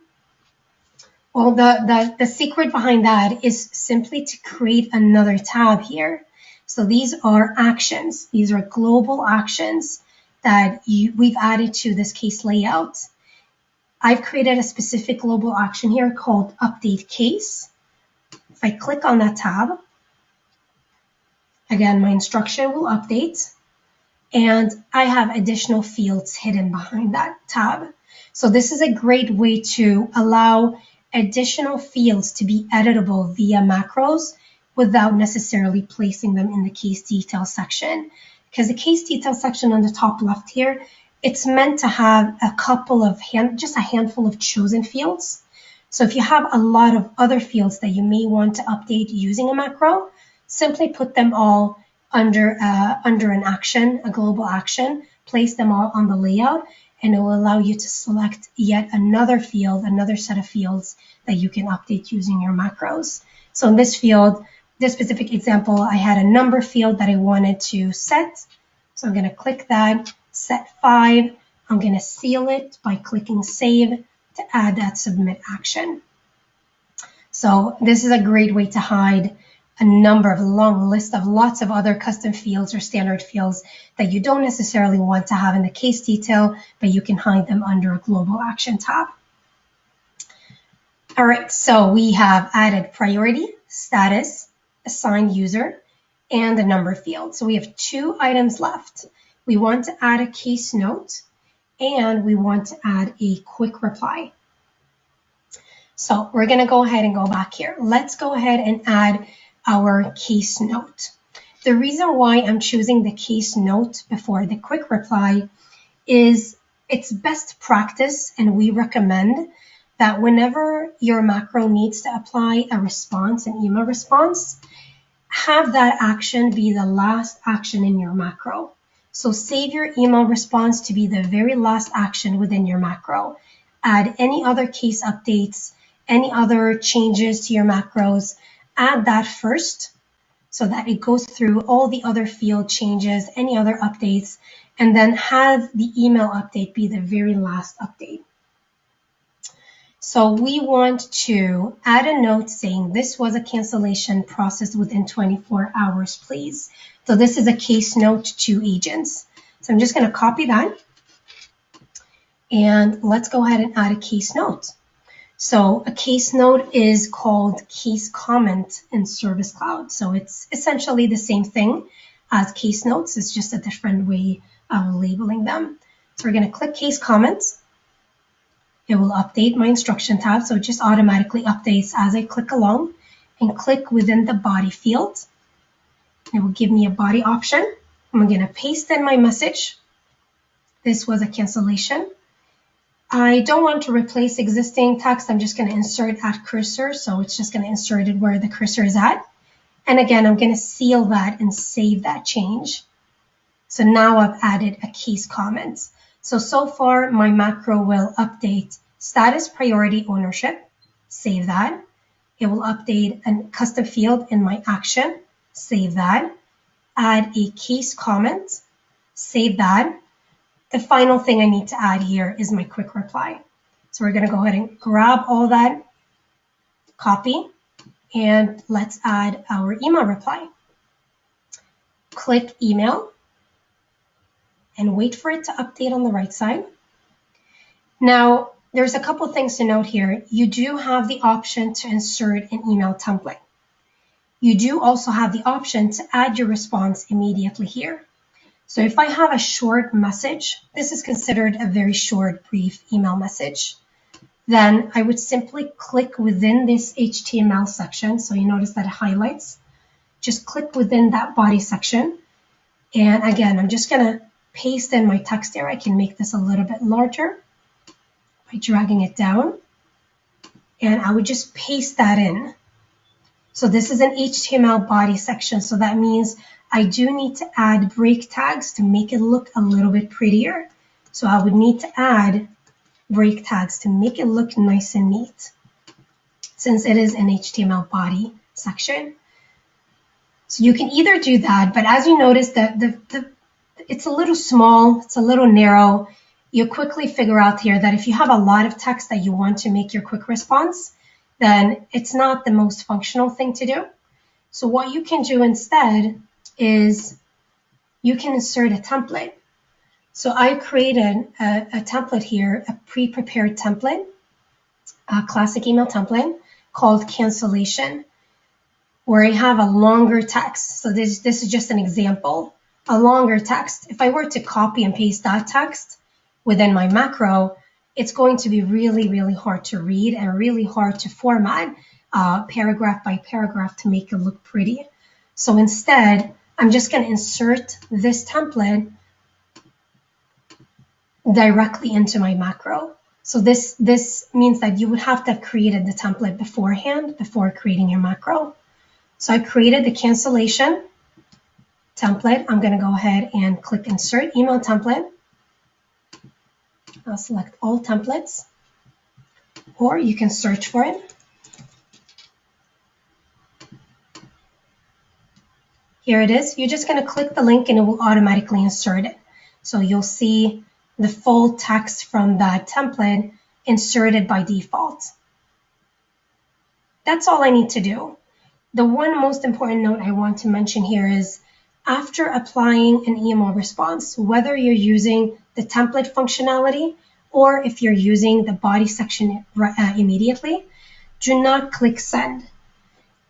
Well, the secret behind that is simply to create another tab here. So these are actions. These are global actions that we've added to this case layout. I've created a specific global action here called Update Case. If I click on that tab, again, my instruction will update, and I have additional fields hidden behind that tab. So this is a great way to allow additional fields to be editable via macros without necessarily placing them in the case detail section. Because the case detail section on the top left here, it's meant to have a couple of, just a handful of chosen fields. So if you have a lot of other fields that you may want to update using a macro, simply put them all under an action, a global action, place them all on the layout, and it will allow you to select yet another field, another set of fields that you can update using your macros. So in this field, this specific example, I had a number field that I wanted to set. So I'm going to click that, set 5. I'm going to seal it by clicking save to add that submit action. So this is a great way to hide a long list of lots of other custom fields or standard fields that you don't necessarily want to have in the case detail, but you can hide them under a global action tab. All right, so we have added priority, status, assigned user, and the number field. So we have 2 items left. We want to add a case note, and we want to add a quick reply. So we're going to go ahead and go back here. Let's go ahead and add our case note. The reason why I'm choosing the case note before the quick reply is it's best practice, and we recommend that whenever your macro needs to apply a response, an email response, have that action be the last action in your macro. So save your email response to be the very last action within your macro. Add any other case updates, any other changes to your macros, add that first so that it goes through all the other field changes, any other updates, and then have the email update be the very last update. So we want to add a note saying this was a cancellation processed within 24 hours, please. So this is a case note to agents. So I'm just going to copy that. And let's go ahead and add a case note. So a case note is called case comment in Service Cloud. So it's essentially the same thing as case notes. It's just a different way of labeling them. So we're going to click case comments. It will update my instruction tab. So it just automatically updates as I click along, and click within the body field. It will give me a body option. I'm going to paste in my message. This was a cancellation. I don't want to replace existing text. I'm just going to insert at cursor. So it's just going to insert it where the cursor is at. And again, I'm going to seal that and save that change. So now I've added a case comment. So far my macro will update status, priority, ownership. Save that. It will update a custom field in my action. Save that. Add a case comment. Save that. The final thing I need to add here is my quick reply. So we're going to go ahead and grab all that, copy, and let's add our email reply. Click email and wait for it to update on the right side. Now, there's a couple things to note here. You do have the option to insert an email template. You do also have the option to add your response immediately here. So if I have a short message, this is considered a very short, brief email message, then I would simply click within this HTML section. So you notice that it highlights. Just click within that body section. And again, I'm just going to paste in my text there. I can make this a little bit larger by dragging it down. And I would just paste that in. So this is an HTML body section. So that means I do need to add break tags to make it look a little bit prettier. So I would need to add break tags to make it look nice and neat, since it is an HTML body section. So you can either do that, but as you notice that it's a little small, it's a little narrow. You quickly figure out here that if you have a lot of text that you want to make your quick response, then it's not the most functional thing to do. So what you can do instead is you can insert a template. So I created a template here, a pre-prepared template, a classic email template called cancellation, where I have a longer text. So this is just an example, a longer text. If I were to copy and paste that text within my macro, it's going to be really, really hard to read and really hard to format paragraph by paragraph to make it look pretty. So instead, I'm just going to insert this template directly into my macro. So this means that you would have to have created the template beforehand before creating your macro. So I created the cancellation template. I'm going to go ahead and click Insert Email Template. I'll select all templates, or you can search for it. Here it is. You're just going to click the link and it will automatically insert it. So you'll see the full text from that template inserted by default. That's all I need to do. The one most important note I want to mention here is after applying an email response, whether you're using the template functionality or if you're using the body section immediately, do not click send.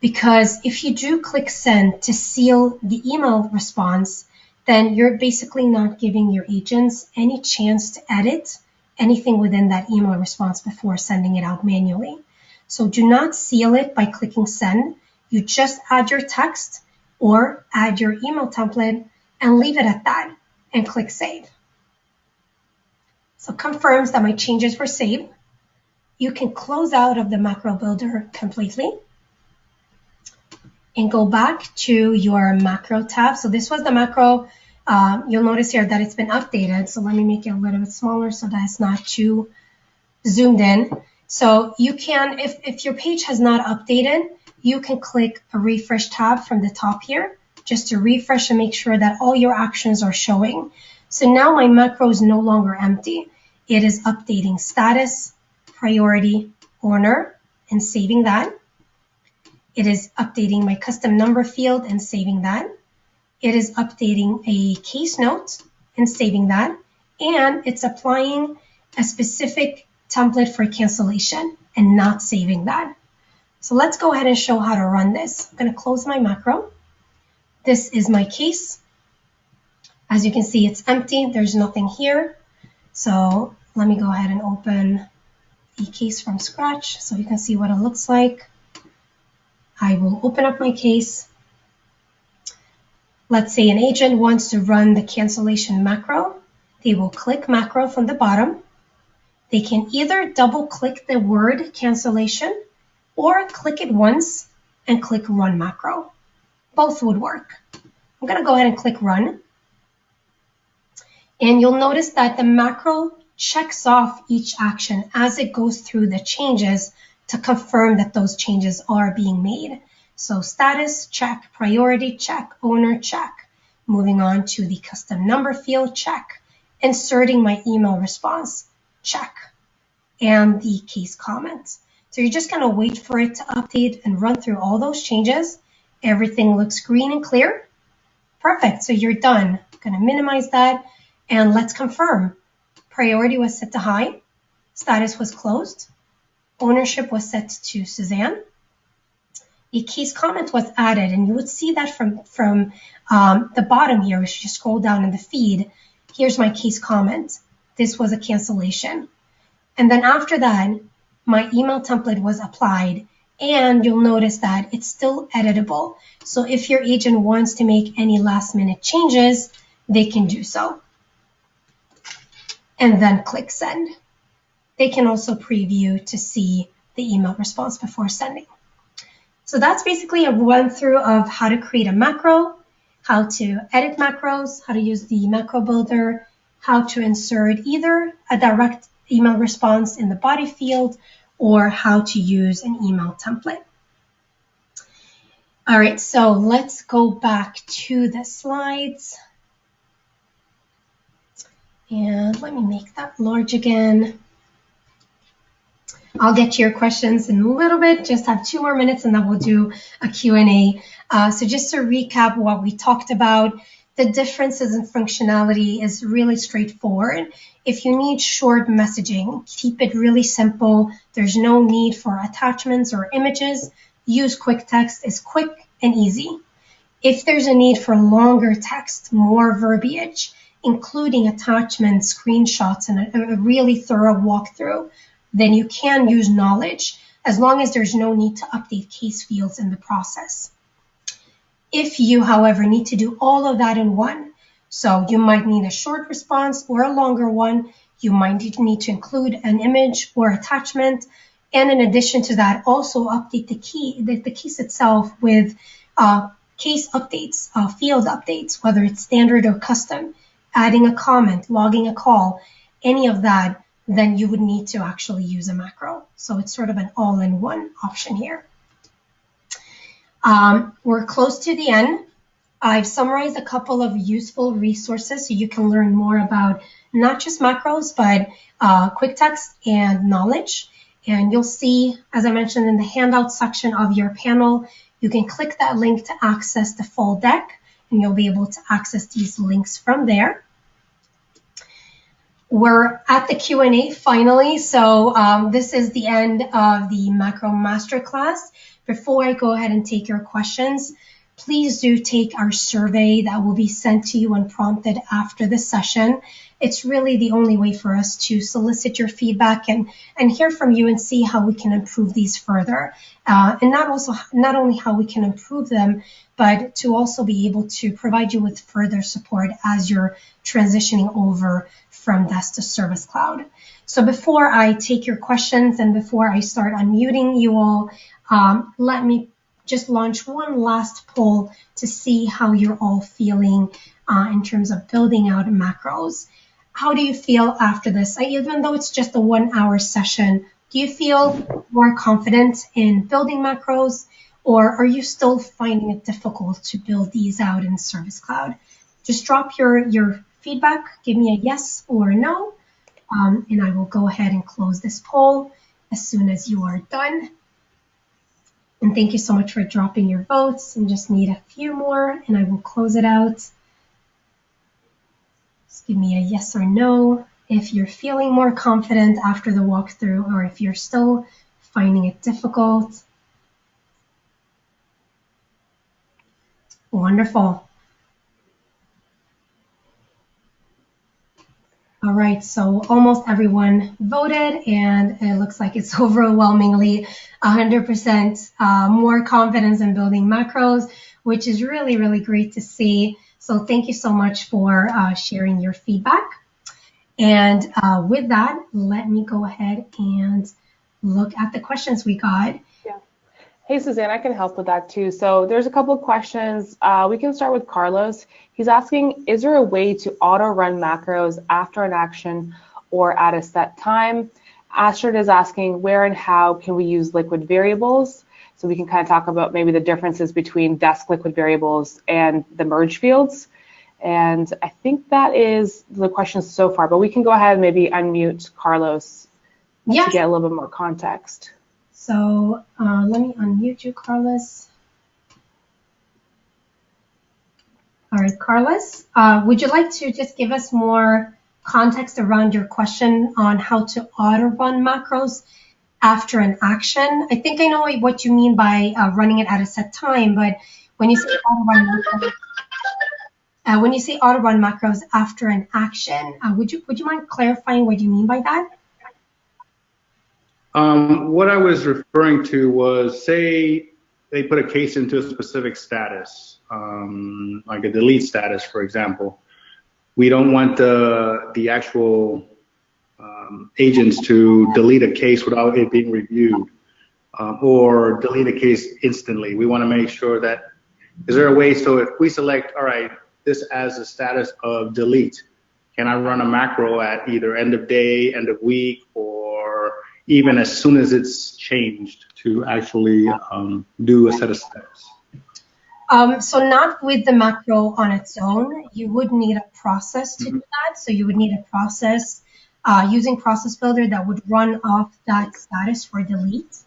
Because if you do click send to seal the email response, then you're basically not giving your agents any chance to edit anything within that email response before sending it out manually. So do not seal it by clicking send. You just add your text or add your email template and leave it at that and click save. So it confirms that my changes were saved. You can close out of the macro builder completely and go back to your macro tab. So this was the macro. You'll notice here that it's been updated. So let me make it a little bit smaller so that it's not too zoomed in. So you can, if your page has not updated, you can click a refresh tab from the top here just to refresh and make sure that all your actions are showing. So now my macro is no longer empty. It is updating status, priority, owner, and saving that. It is updating my custom number field and saving that. It is updating a case note and saving that. And it's applying a specific template for cancellation and not saving that. So let's go ahead and show how to run this. I'm going to close my macro. This is my case. As you can see, it's empty. There's nothing here. So let me go ahead and open the case from scratch so you can see what it looks like. I will open up my case. Let's say an agent wants to run the cancellation macro. They will click macro from the bottom. They can either double click the word cancellation or click it once and click run macro. Both would work. I'm going to go ahead and click run. And you'll notice that the macro checks off each action as it goes through the changes to confirm that those changes are being made. So status, check. Priority, check. Owner, check. Moving on to the custom number field, check. Inserting my email response, check. And the case comments. So you're just going to wait for it to update and run through all those changes. Everything looks green and clear. Perfect. So you're done. I'm going to minimize that. And let's confirm. Priority was set to high. Status was closed. Ownership was set to Suzanne. A case comment was added, and you would see that from the bottom here. If you scroll down in the feed, here's my case comment. This was a cancellation. And then after that, my email template was applied, and you'll notice that it's still editable. So if your agent wants to make any last-minute changes, they can do so. And then click send. They can also preview to see the email response before sending. So that's basically a run through of how to create a macro, how to edit macros, how to use the macro builder, how to insert either a direct email response in the body field or how to use an email template. All right, so let's go back to the slides. And let me make that large again. I'll get to your questions in a little bit, just have 2 more minutes and then we'll do a Q&A. So just to recap what we talked about, the differences in functionality is really straightforward. If you need short messaging, keep it really simple. There's no need for attachments or images. Use QuickText. It's quick and easy. If there's a need for longer text, more verbiage, including attachments, screenshots, and a really thorough walkthrough, then you can use knowledge as long as there's no need to update case fields in the process. If you, however, need to do all of that in one, so you might need a short response or a longer one, you might need to include an image or attachment, and in addition to that, also update the case itself with case updates, field updates, whether it's standard or custom, adding a comment, logging a call, any of that, then you would need to actually use a macro. So it's sort of an all-in-one option here. We're close to the end. I've summarized a couple of useful resources so you can learn more about not just macros, but QuickText and knowledge. And you'll see, as I mentioned in the handout section of your panel, you can click that link to access the full deck, and you'll be able to access these links from there. We're at the Q&A finally, so this is the end of the Macro Masterclass. Before I go ahead and take your questions, please do take our survey that will be sent to you unprompted after the session. It's really the only way for us to solicit your feedback and hear from you and see how we can improve these further. And not only how we can improve them, but to also be able to provide you with further support as you're transitioning over from Desk to Service Cloud. So before I take your questions and before I start unmuting you all, let me just launch one last poll to see how you're all feeling in terms of building out macros. How do you feel after this? Even though it's just a 1-hour session, do you feel more confident in building macros, or are you still finding it difficult to build these out in Service Cloud? Just drop your feedback, give me a yes or a no, and I will go ahead and close this poll as soon as you are done. And thank you so much for dropping your votes. And just need a few more and I will close it out. Just give me a yes or no if you're feeling more confident after the walkthrough or if you're still finding it difficult. Wonderful. All right, so almost everyone voted, and it looks like it's overwhelmingly 100% more confidence in building macros, which is really, really great to see. So thank you so much for sharing your feedback. And with that, let me go ahead and look at the questions we got. Yeah. Hey, Suzanne, I can help with that too. So there's a couple of questions. We can start with Carlos. He's asking, is there a way to auto-run macros after an action or at a set time? Astrid is asking, where and how can we use liquid variables? So we can kind of talk about maybe the differences between desk liquid variables and the merge fields. And I think that is the questions so far, but we can go ahead and maybe unmute Carlos to get a little bit more context. So let me unmute you, Carlos. All right, Carlos, would you like to just give us more context around your question on how to auto-run macros after an action? I think I know what you mean by running it at a set time, but when you say auto-run macros, after an action, would you mind clarifying what you mean by that? What I was referring to was, say they put a case into a specific status, like a delete status, for example. We don't want the actual agents to delete a case without it being reviewed or delete a case instantly. We want to make sure that Is there a way, so if we select, all right, this as a status of delete, can I run a macro at either end of day, end of week, or even as soon as it's changed to actually do a set of steps? So not with the macro on its own. You would need a process to do that. So you would need a process using Process Builder that would run off that status for delete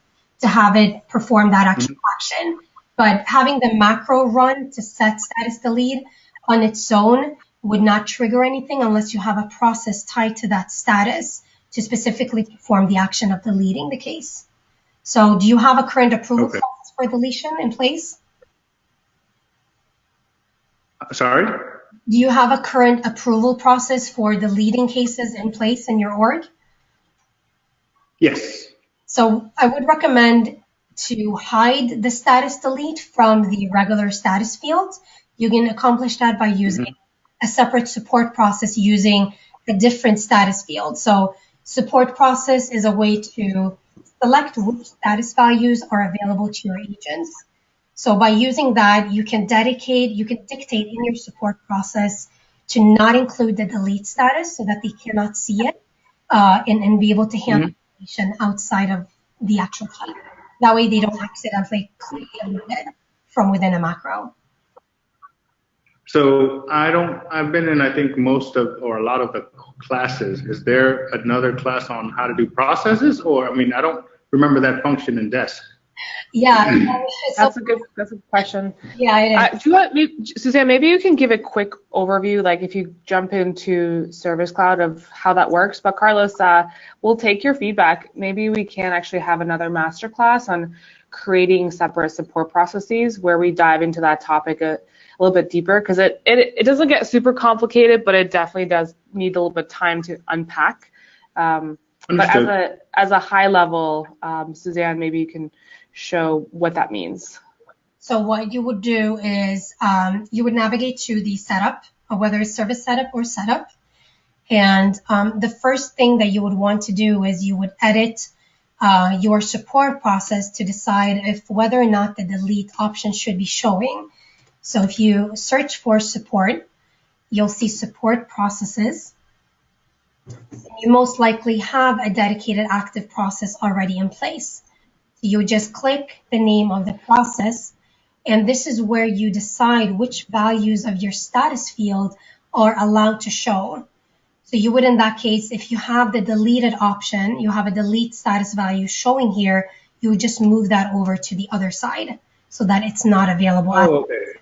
to have it perform that actual action. But having the macro run to set status delete on its own would not trigger anything unless you have a process tied to that status to specifically perform the action of deleting the case. So do you have a current approval process for deletion in place? Sorry? Do you have a current approval process for deleting cases in place in your org? Yes. So I would recommend to hide the status delete from the regular status field. You can accomplish that by using a separate support process using a different status field. So support process is a way to select which status values are available to your agents. So by using that, you can dictate in your support process to not include the delete status so that they cannot see it and be able to handle information outside of the actual key. That way they don't accidentally click delete it from within a macro. So I've been in, I think, most of, or a lot of the classes. Is there another class on how to do processes? Or, I mean, I don't remember that function in Desk. Yeah. That's a good question. Yeah, it is. Do you want me, Suzanne, maybe you can give a quick overview, like if you jump into Service Cloud of how that works. But Carlos, we'll take your feedback. Maybe we can actually have another masterclass on creating separate support processes where we dive into that topic a little bit deeper, because it doesn't get super complicated, but it definitely does need a little bit of time to unpack. But as a high level, Suzanne, maybe you can show what that means. So what you would do is you would navigate to the setup, whether it's service setup or setup. And the first thing that you would want to do is you would edit your support process to decide if whether or not the delete option should be showing. So if you search for support, you'll see support processes. You most likely have a dedicated active process already in place. You just click the name of the process, and this is where you decide which values of your status field are allowed to show. So you would, in that case, if you have the deleted option, you have a delete status value showing here, you would just move that over to the other side so that it's not available. Oh, okay.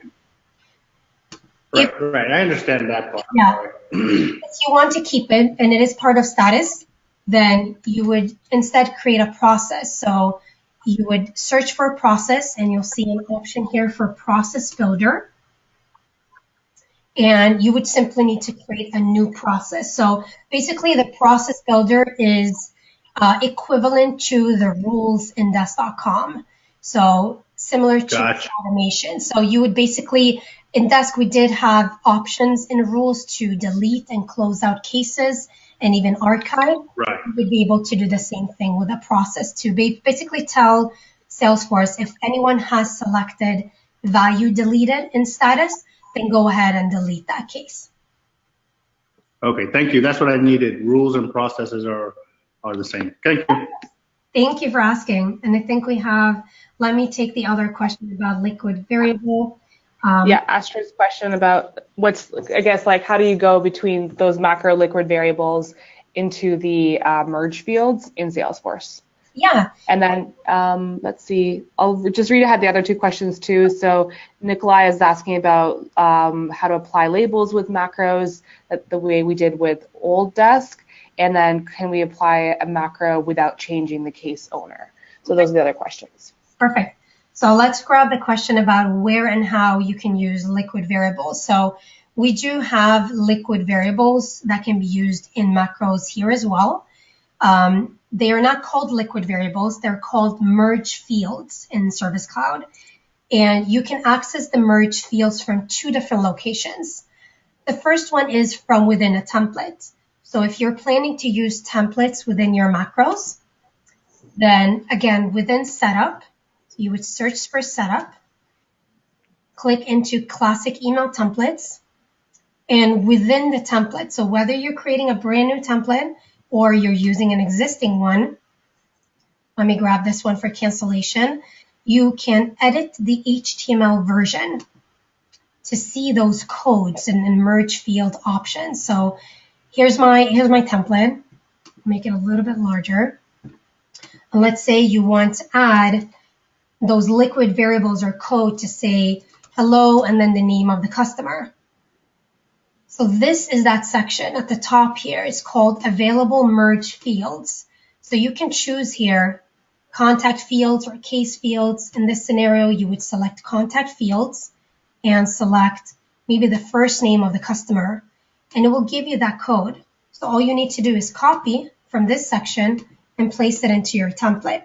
Right, I understand that part. Yeah. If you want to keep it and it is part of status, then you would instead create a process. So you would search for a process and you'll see an option here for Process Builder. And you would simply need to create a new process. So basically the Process Builder is equivalent to the rules in desk.com. So similar to automation. So you would basically, in Desk, we did have options in rules to delete and close out cases and even archive. Right. You would be able to do the same thing with a process to basically tell Salesforce if anyone has selected value deleted in status, then go ahead and delete that case. Okay, thank you. That's what I needed. Rules and processes are the same. Thank you. Thank you for asking. And I think we have, let me take the other question about liquid variable. Yeah, Astra's question about what's, I guess, like how do you go between those macro liquid variables into the merge fields in Salesforce? Yeah. And then let's see, I'll just read ahead the other two questions too. So Nikolai is asking about how to apply labels with macros the way we did with old Desk. And then can we apply a macro without changing the case owner? So those are the other questions. Perfect. So let's grab the question about where and how you can use liquid variables. So we do have liquid variables that can be used in macros here as well. They are not called liquid variables. They're called merge fields in Service Cloud. And you can access the merge fields from two different locations. The first one is from within a template. So if you're planning to use templates within your macros, then again, within setup, you would search for setup. click into classic email templates. And within the template, so whether you're creating a brand new template or you're using an existing one, let me grab this one for cancellation, you can edit the HTML version to see those codes and merge field options. So here's my template. Make it a little bit larger. And let's say you want to add those liquid variables or code to say hello and then the name of the customer. So this is that section at the top here. It's called available merge fields. So you can choose here contact fields or case fields. In this scenario, you would select contact fields and select maybe the first name of the customer, and it will give you that code. So all you need to do is copy from this section and place it into your template.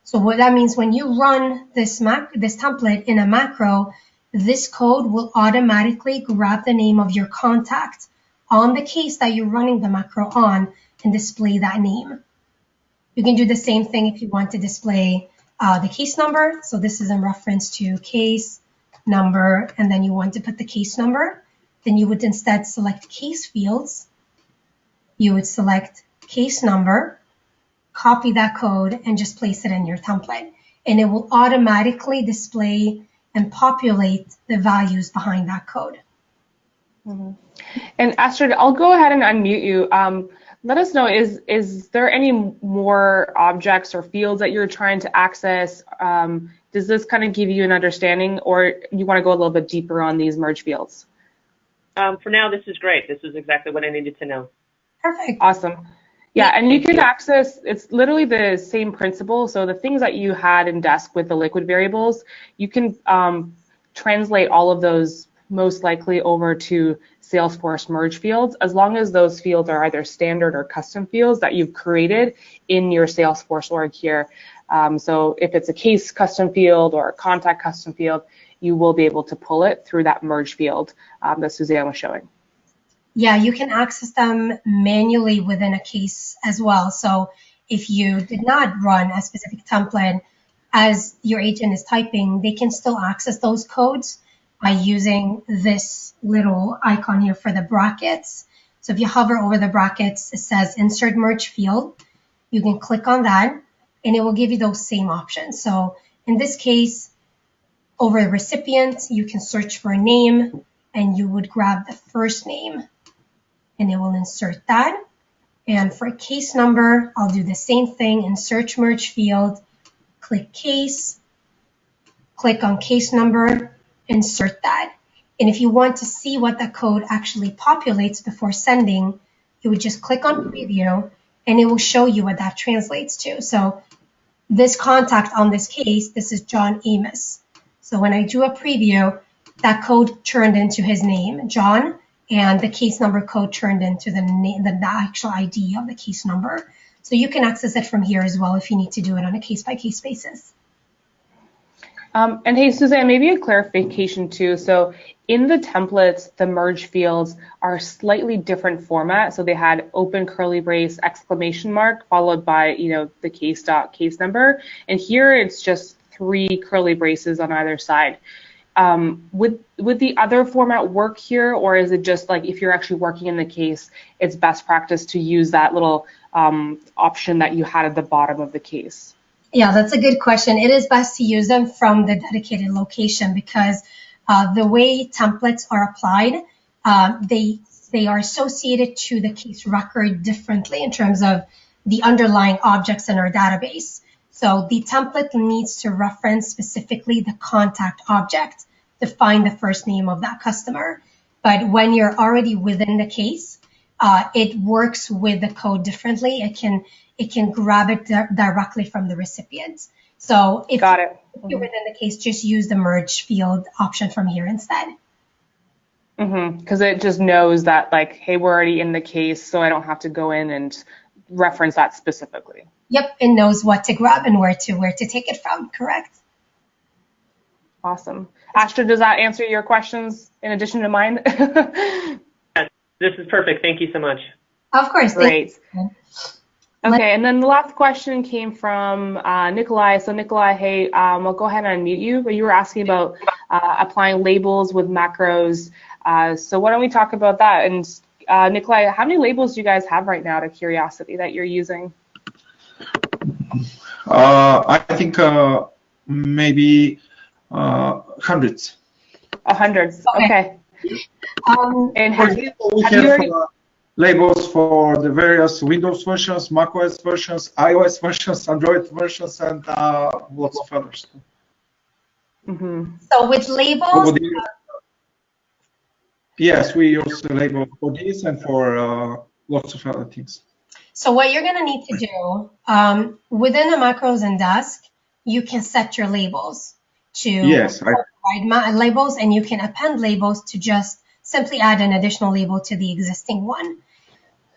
So what that means, when you run this template in a macro, this code will automatically grab the name of your contact on the case that you're running the macro on and display that name. You can do the same thing if you want to display the case number. So this is in reference to case number, and then you want to put the case number. Then you would instead select case fields. You would select case number, copy that code, and just place it in your template. And it will automatically display and populate the values behind that code. Mm-hmm. And Astrid, I'll go ahead and unmute you. Let us know, is there any more objects or fields that you're trying to access? Does this kind of give you an understanding, or you want to go a little bit deeper on these merge fields? For now, this is great. This is exactly what I needed to know. Perfect. Awesome. Yeah, and you can access, it's literally the same principle. So the things that you had in Desk with the liquid variables, you can translate all of those most likely over to Salesforce merge fields, as long as those fields are either standard or custom fields that you've created in your Salesforce org here. So if it's a case custom field or a contact custom field, you will be able to pull it through that merge field that Suzanne was showing. Yeah, you can access them manually within a case as well. So if you did not run a specific template as your agent is typing, they can still access those codes by using this little icon here for the brackets. So if you hover over the brackets, it says insert merge field. You can click on that and it will give you those same options. So in this case, over the recipient, you can search for a name and you would grab the first name and it will insert that. And for a case number, I'll do the same thing, insert merge field, click case, click on case number, insert that. And if you want to see what the code actually populates before sending, you would just click on preview and it will show you what that translates to. So this contact on this case, this is John Amos. So when I do a preview, that code turned into his name, John, and the case number code turned into the actual ID of the case number. So you can access it from here as well if you need to do it on a case-by-case basis. And hey, Suzanne, maybe a clarification too. So in the templates, the merge fields are slightly different format. So they had open curly brace, exclamation mark, followed by, the case number. And here it's just 3 curly braces on either side. Would the other format work here, or is it just like if you're actually working in the case, it's best practice to use that little option that you had at the bottom of the case? Yeah, that's a good question. It is best to use them from the dedicated location because the way templates are applied, they are associated to the case record differently in terms of the underlying objects in our database. So the template needs to reference specifically the contact object to find the first name of that customer. But when you're already within the case, it works with the code differently. It can grab it directly from the recipient. So if you're within the case, just use the merge field option from here instead. Because it just knows that, like, hey, we're already in the case, so I don't have to go in and reference that specifically. Yep, it knows what to grab and where to take it from, correct? Awesome. Astrid, does that answer your questions in addition to mine? Yes, this is perfect. Thank you so much. Of course. Great. Okay, and then the last question came from Nikolai. So Nikolai, hey, I'll go ahead and unmute you, but you were asking about applying labels with macros. So why don't we talk about that? And Nikolai, how many labels do you guys have right now, out of curiosity, that you're using? I think maybe hundreds. 100. Okay. And For example, we have labels for the various Windows versions, macOS versions, iOS versions, Android versions, and lots of others. So with labels, yes, we use the label for this and for lots of other things. So what you're going to need to do within the macros and Desk, you can set your labels to provide labels, and you can append labels to just simply add an additional label to the existing one.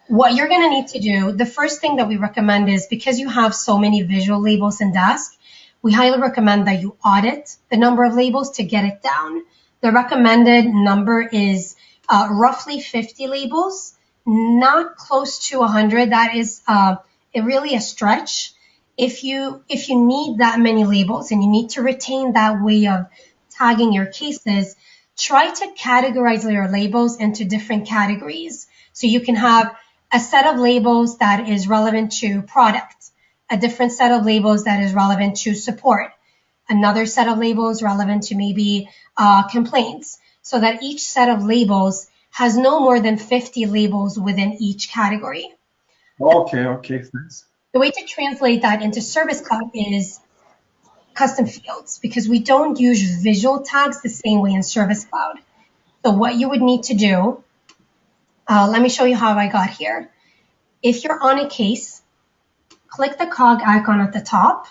What you're going to need to do, the first thing that we recommend is, because you have so many visual labels in Desk, we highly recommend that you audit the number of labels to get it down. The recommended number is roughly 50 labels, not close to 100. That is really a stretch. If you need that many labels and you need to retain that way of tagging your cases, try to categorize your labels into different categories. So you can have a set of labels that is relevant to product, a different set of labels that is relevant to support, another set of labels relevant to maybe complaints, so that each set of labels has no more than 50 labels within each category. Okay, thanks. The way to translate that into Service Cloud is custom fields, because we don't use visual tags the same way in Service Cloud. So what you would need to do, let me show you how I got here. If you're on a case, click the cog icon at the top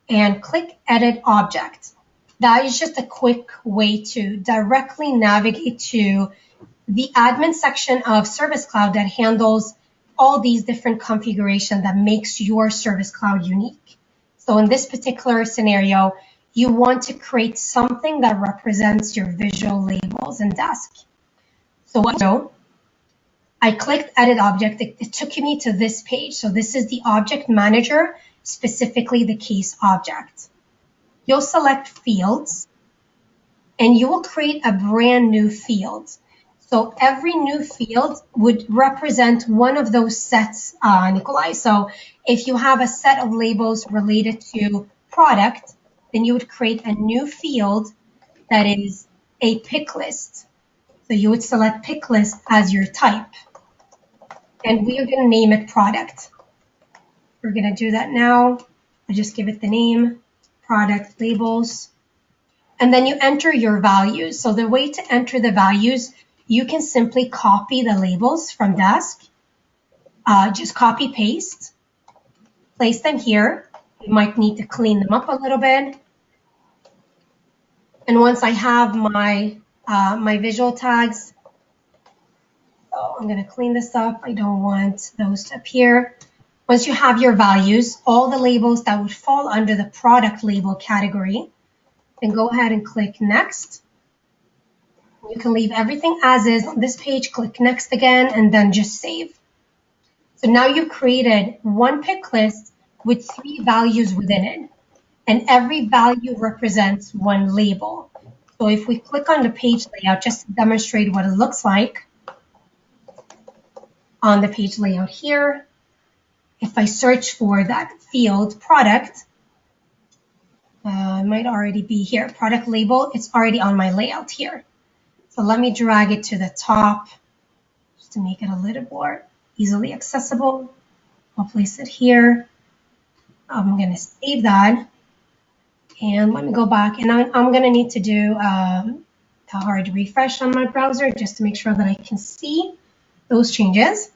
and click Edit Object. That is just a quick way to directly navigate to the admin section of Service Cloud that handles all these different configurations that makes your Service Cloud unique. So in this particular scenario, you want to create something that represents your visual labels in Desk. So what I do, I clicked Edit Object. It took me to this page. So this is the Object Manager, specifically the case object. You'll select Fields, and you will create a brand new field. So every new field would represent one of those sets, Nikolai. So if you have a set of labels related to product, then you would create a new field that is a pick list. So you would select pick list as your type. And we are going to name it product. We're going to do that now. I'll just give it the name, product labels. And then you enter your values. So the way to enter the values, you can simply copy the labels from Desk. Just copy paste, place them here. You might need to clean them up a little bit. And once I have my my visual tags, so I'm going to clean this up. I don't want those to appear. Once you have your values, all the labels that would fall under the product label category, then go ahead and click Next. You can leave everything as is on this page, click Next again, and then just save. So now you've created one pick list with 3 values within it, and every value represents one label. So if we click on the page layout, just to demonstrate what it looks like, on the page layout here, if I search for that field product, it might already be here, product label, it's already on my layout here. So let me drag it to the top just to make it a little more easily accessible. I'll place it here. I'm going to save that. And let me go back. And I'm going to need to do a hard refresh on my browser just to make sure that I can see those changes.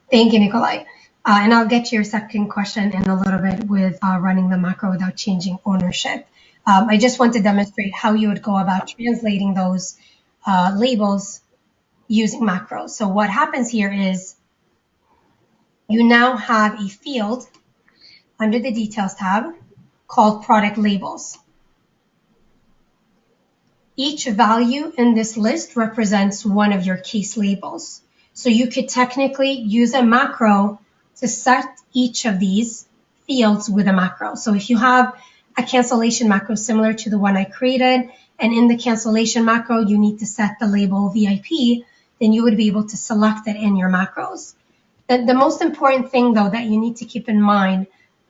Thank you, Nikolai. And I'll get to your second question in a little bit with running the macro without changing ownership. I just want to demonstrate how you would go about translating those labels using macros. So what happens here is you now have a field under the Details tab called Product Labels. Each value in this list represents one of your case labels. So you could technically use a macro to set each of these fields with a macro. So if you have a cancellation macro similar to the one I created, and in the cancellation macro, you need to set the label VIP, then you would be able to select it in your macros. The most important thing, though, that you need to keep in mind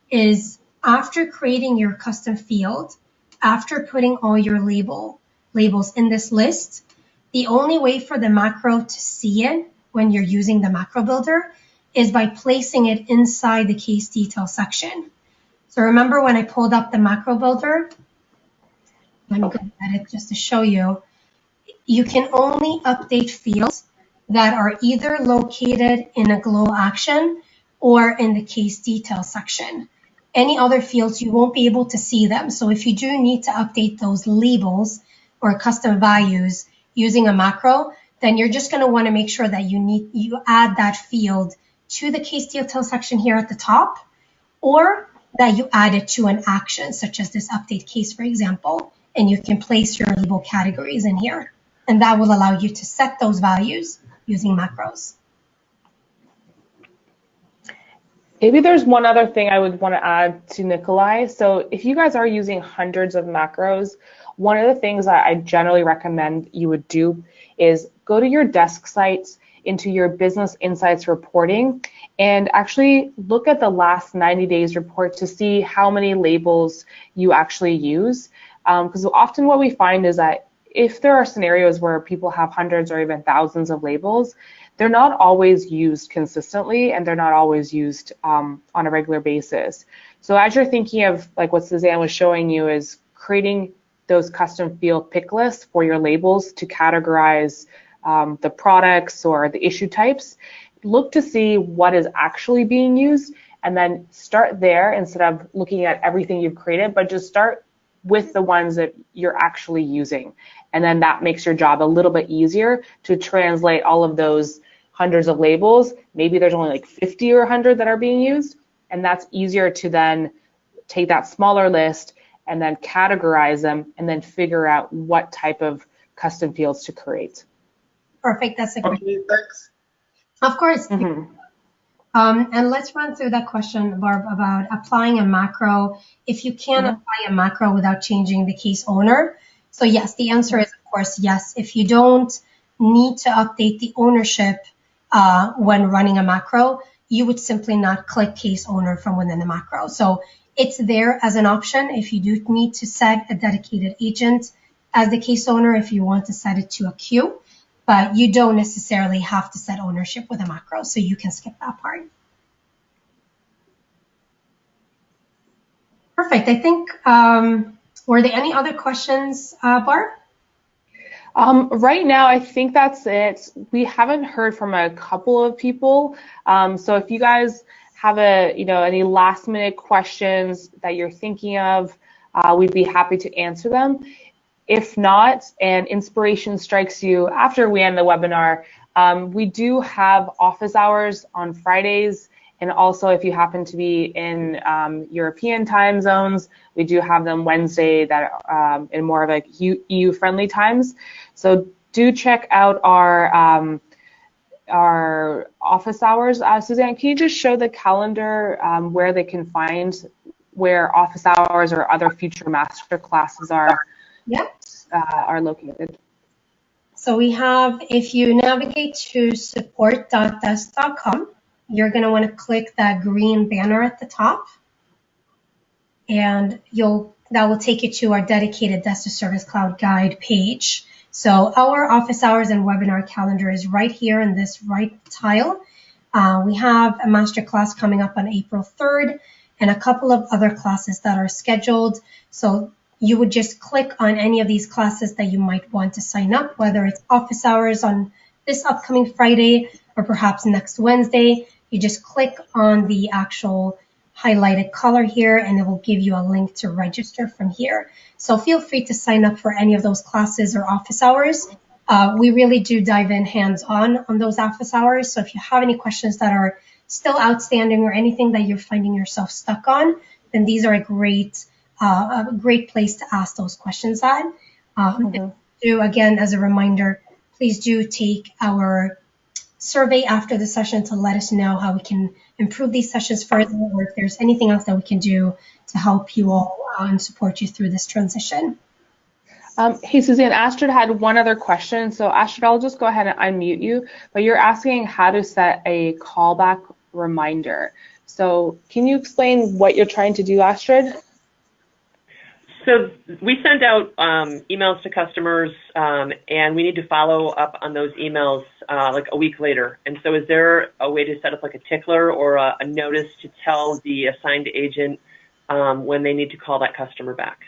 is after creating your custom field, after putting all your labels in this list, the only way for the macro to see it when you're using the macro builder is by placing it inside the case detail section. So remember when I pulled up the macro builder, let me go at it just to show you, you can only update fields that are either located in a glow action or in the case detail section. Any other fields, you won't be able to see them. So if you do need to update those labels or custom values using a macro, then you're just going to want to make sure that you add that field to the case detail section here at the top, or that you add it to an action, such as this update case, for example, and you can place your label categories in here. And that will allow you to set those values using macros. Maybe there's one other thing I would want to add to Nikolai. So if you guys are using hundreds of macros, one of the things that I generally recommend you would do is go to your desk sites into your business insights reporting and actually look at the last 90 days report to see how many labels you actually use. Because often what we find is that if there are scenarios where people have hundreds or even thousands of labels, they're not always used consistently and they're not always used on a regular basis. So as you're thinking of like what Suzanne was showing you is creating those custom field pick lists for your labels to categorize the products or the issue types, look to see what is actually being used and then start there instead of looking at everything you've created, but just start with the ones that you're actually using. And then that makes your job a little bit easier to translate all of those hundreds of labels. Maybe there's only like 50 or 100 that are being used, and that's easier to then take that smaller list and then categorize them and then figure out what type of custom fields to create. Perfect. That's a great. Okay, thanks. Of course. Mm-hmm. And let's run through that question, Barb, about applying a macro. If you can apply a macro without changing the case owner. So yes, the answer is, of course, yes. If you don't need to update the ownership when running a macro, you would simply not click case owner from within the macro. So it's there as an option if you do need to set a dedicated agent as the case owner, if you want to set it to a queue. But you don't necessarily have to set ownership with a macro, so you can skip that part. Perfect. I think, were there any other questions, Barb? Right now, I think that's it. We haven't heard from a couple of people. So if you guys have any last minute questions that you're thinking of, we'd be happy to answer them. If not, and inspiration strikes you after we end the webinar, we do have office hours on Fridays. And also, if you happen to be in European time zones, we do have them Wednesday that are in more of like EU-friendly times. So do check out our office hours. Suzanne, can you just show the calendar where they can find where office hours or other future master classes are? Yep. Are located. So we have, if you navigate to support.desk.com, you're going to want to click that green banner at the top, and that will take you to our dedicated Desk to Service Cloud Guide page. So our office hours and webinar calendar is right here in this right tile. We have a masterclass coming up on April 3rd and a couple of other classes that are scheduled. So you would just click on any of these classes that you might want to sign up, whether it's office hours on this upcoming Friday or perhaps next Wednesday. You just click on the actual highlighted color here and it will give you a link to register from here. So feel free to sign up for any of those classes or office hours. We really do dive in hands-on on those office hours. So if you have any questions that are still outstanding or anything that you're finding yourself stuck on, then these are a great place to ask those questions at. Again, as a reminder, please do take our survey after the session to let us know how we can improve these sessions further, or if there's anything else that we can do to help you all and support you through this transition. Hey, Suzanne, Astrid had one other question. So Astrid, I'll just go ahead and unmute you, but you're asking how to set a callback reminder. So can you explain what you're trying to do, Astrid? So we send out emails to customers, and we need to follow up on those emails like a week later. And so is there a way to set up like a tickler or a notice to tell the assigned agent when they need to call that customer back?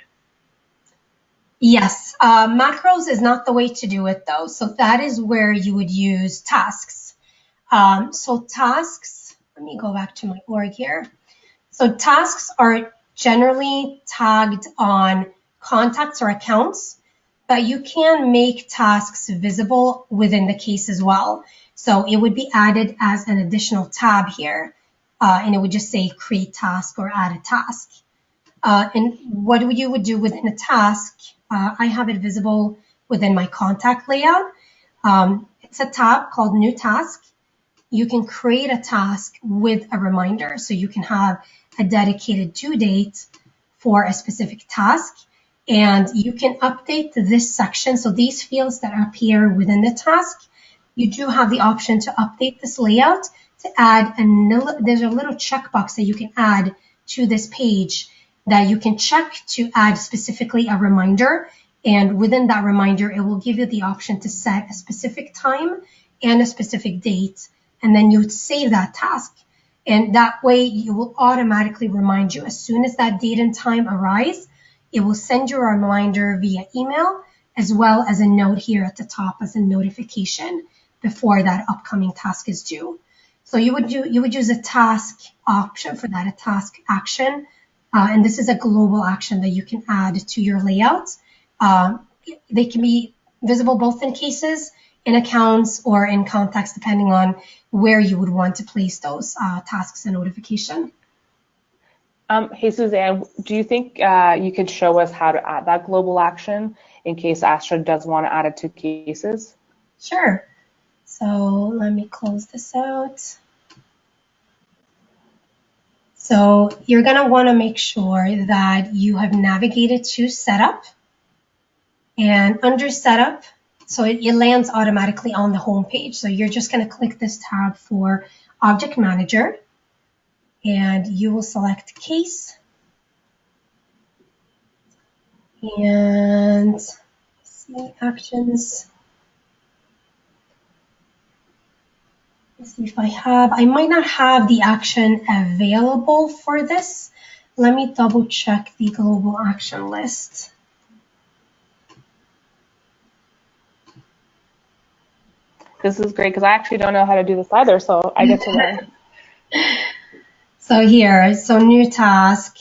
Yes, macros is not the way to do it though. So that is where you would use tasks. So tasks, let me go back to my org here. So tasks are generally tagged on contacts or accounts, but you can make tasks visible within the case as well. So it would be added as an additional tab here, and it would just say create task or add a task. And what you would do within a task, I have it visible within my contact layout. It's a tab called New Task. You can create a task with a reminder. So you can have a dedicated due date for a specific task. And you can update this section. So these fields that appear within the task, you do have the option to update this layout to add there's a little checkbox that you can add to this page that you can check to add specifically a reminder. And within that reminder, it will give you the option to set a specific time and a specific date. And then you would save that task. And that way you will automatically remind you as soon as that date and time arise, it will send you a reminder via email, as well as a note here at the top as a notification before that upcoming task is due. So you would use a task option for that, a task action. And this is a global action that you can add to your layout. They can be visible both in cases, in accounts, or in contacts, depending on where you would want to place those tasks and notification. Hey, Suzanne, do you think you could show us how to add that global action in case Astrid does want to add it to cases? Sure. So let me close this out. So you're going to want to make sure that you have navigated to Setup. And under Setup, so it lands automatically on the home page. So you're just going to click this tab for Object Manager. And you will select Case. And see Actions. Let's see if I might not have the action available for this. Let me double check the global action list. This is great because I actually don't know how to do this either, so I get to learn. So here, so new task.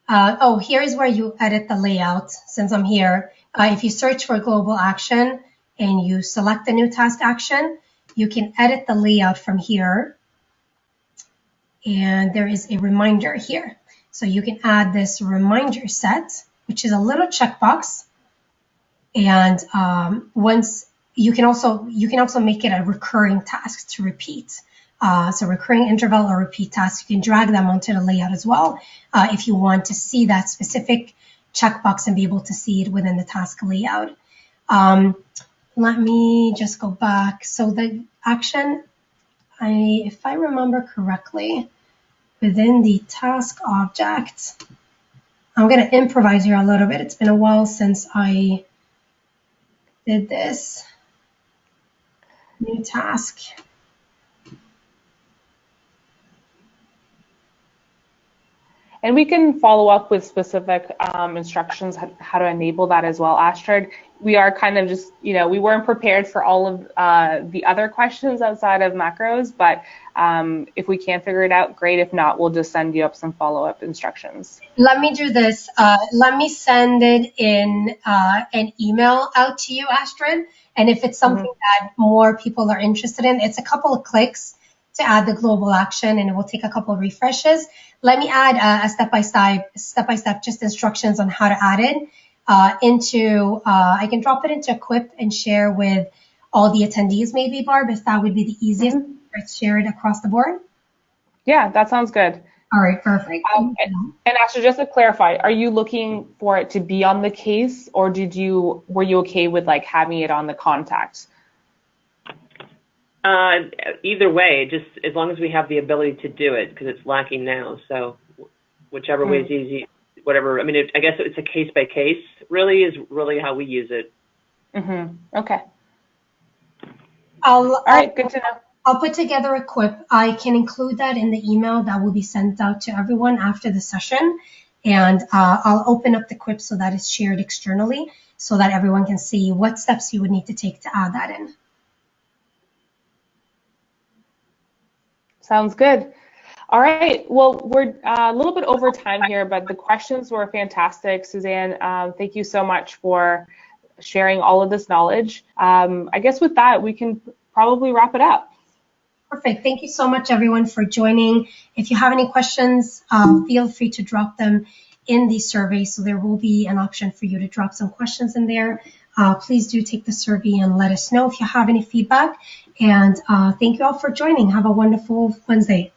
Here is where you edit the layout since I'm here. If you search for global action and you select the new task action, you can edit the layout from here. And there is a reminder here. So you can add this reminder set, which is a little checkbox. And once you can also make it a recurring task to repeat. So recurring interval or repeat tasks, you can drag them onto the layout as well if you want to see that specific checkbox and be able to see it within the task layout. Let me just go back. So the action, if I remember correctly, within the task object, I'm going to improvise here a little bit. It's been a while since I did this. New task. And we can follow up with specific instructions how to enable that as well. Astrid, we are kind of just, we weren't prepared for all of the other questions outside of macros, but if we can't figure it out, great. If not, we'll just send you up some follow-up instructions. Let me do this. Let me send it in an email out to you, Astrid. And if it's something that more people are interested in, it's a couple of clicks to add the global action, and it will take a couple of refreshes. Let me add a step-by-step just instructions on how to add it I can drop it into Equip and share with all the attendees maybe, Barb, if that would be the easiest, let's share it across the board. Yeah, that sounds good. All right, perfect. And actually, just to clarify, are you looking for it to be on the case, or were you okay with like having it on the contact? Either way, just as long as we have the ability to do it, because it's lacking now. So whichever way is easy, whatever. I mean, I guess it's a case by case. Really is really how we use it. Okay. All right, good to know. I'll put together a quip. I can include that in the email that will be sent out to everyone after the session. And I'll open up the quip so that it's shared externally so that everyone can see what steps you would need to take to add that in. Sounds good. All right. Well, we're a little bit over time here, but the questions were fantastic. Suzanne, thank you so much for sharing all of this knowledge. I guess with that, we can probably wrap it up. Perfect. Thank you so much, everyone, for joining. If you have any questions, feel free to drop them in the survey. So there will be an option for you to drop some questions in there. Please do take the survey and let us know if you have any feedback. And thank you all for joining. Have a wonderful Wednesday.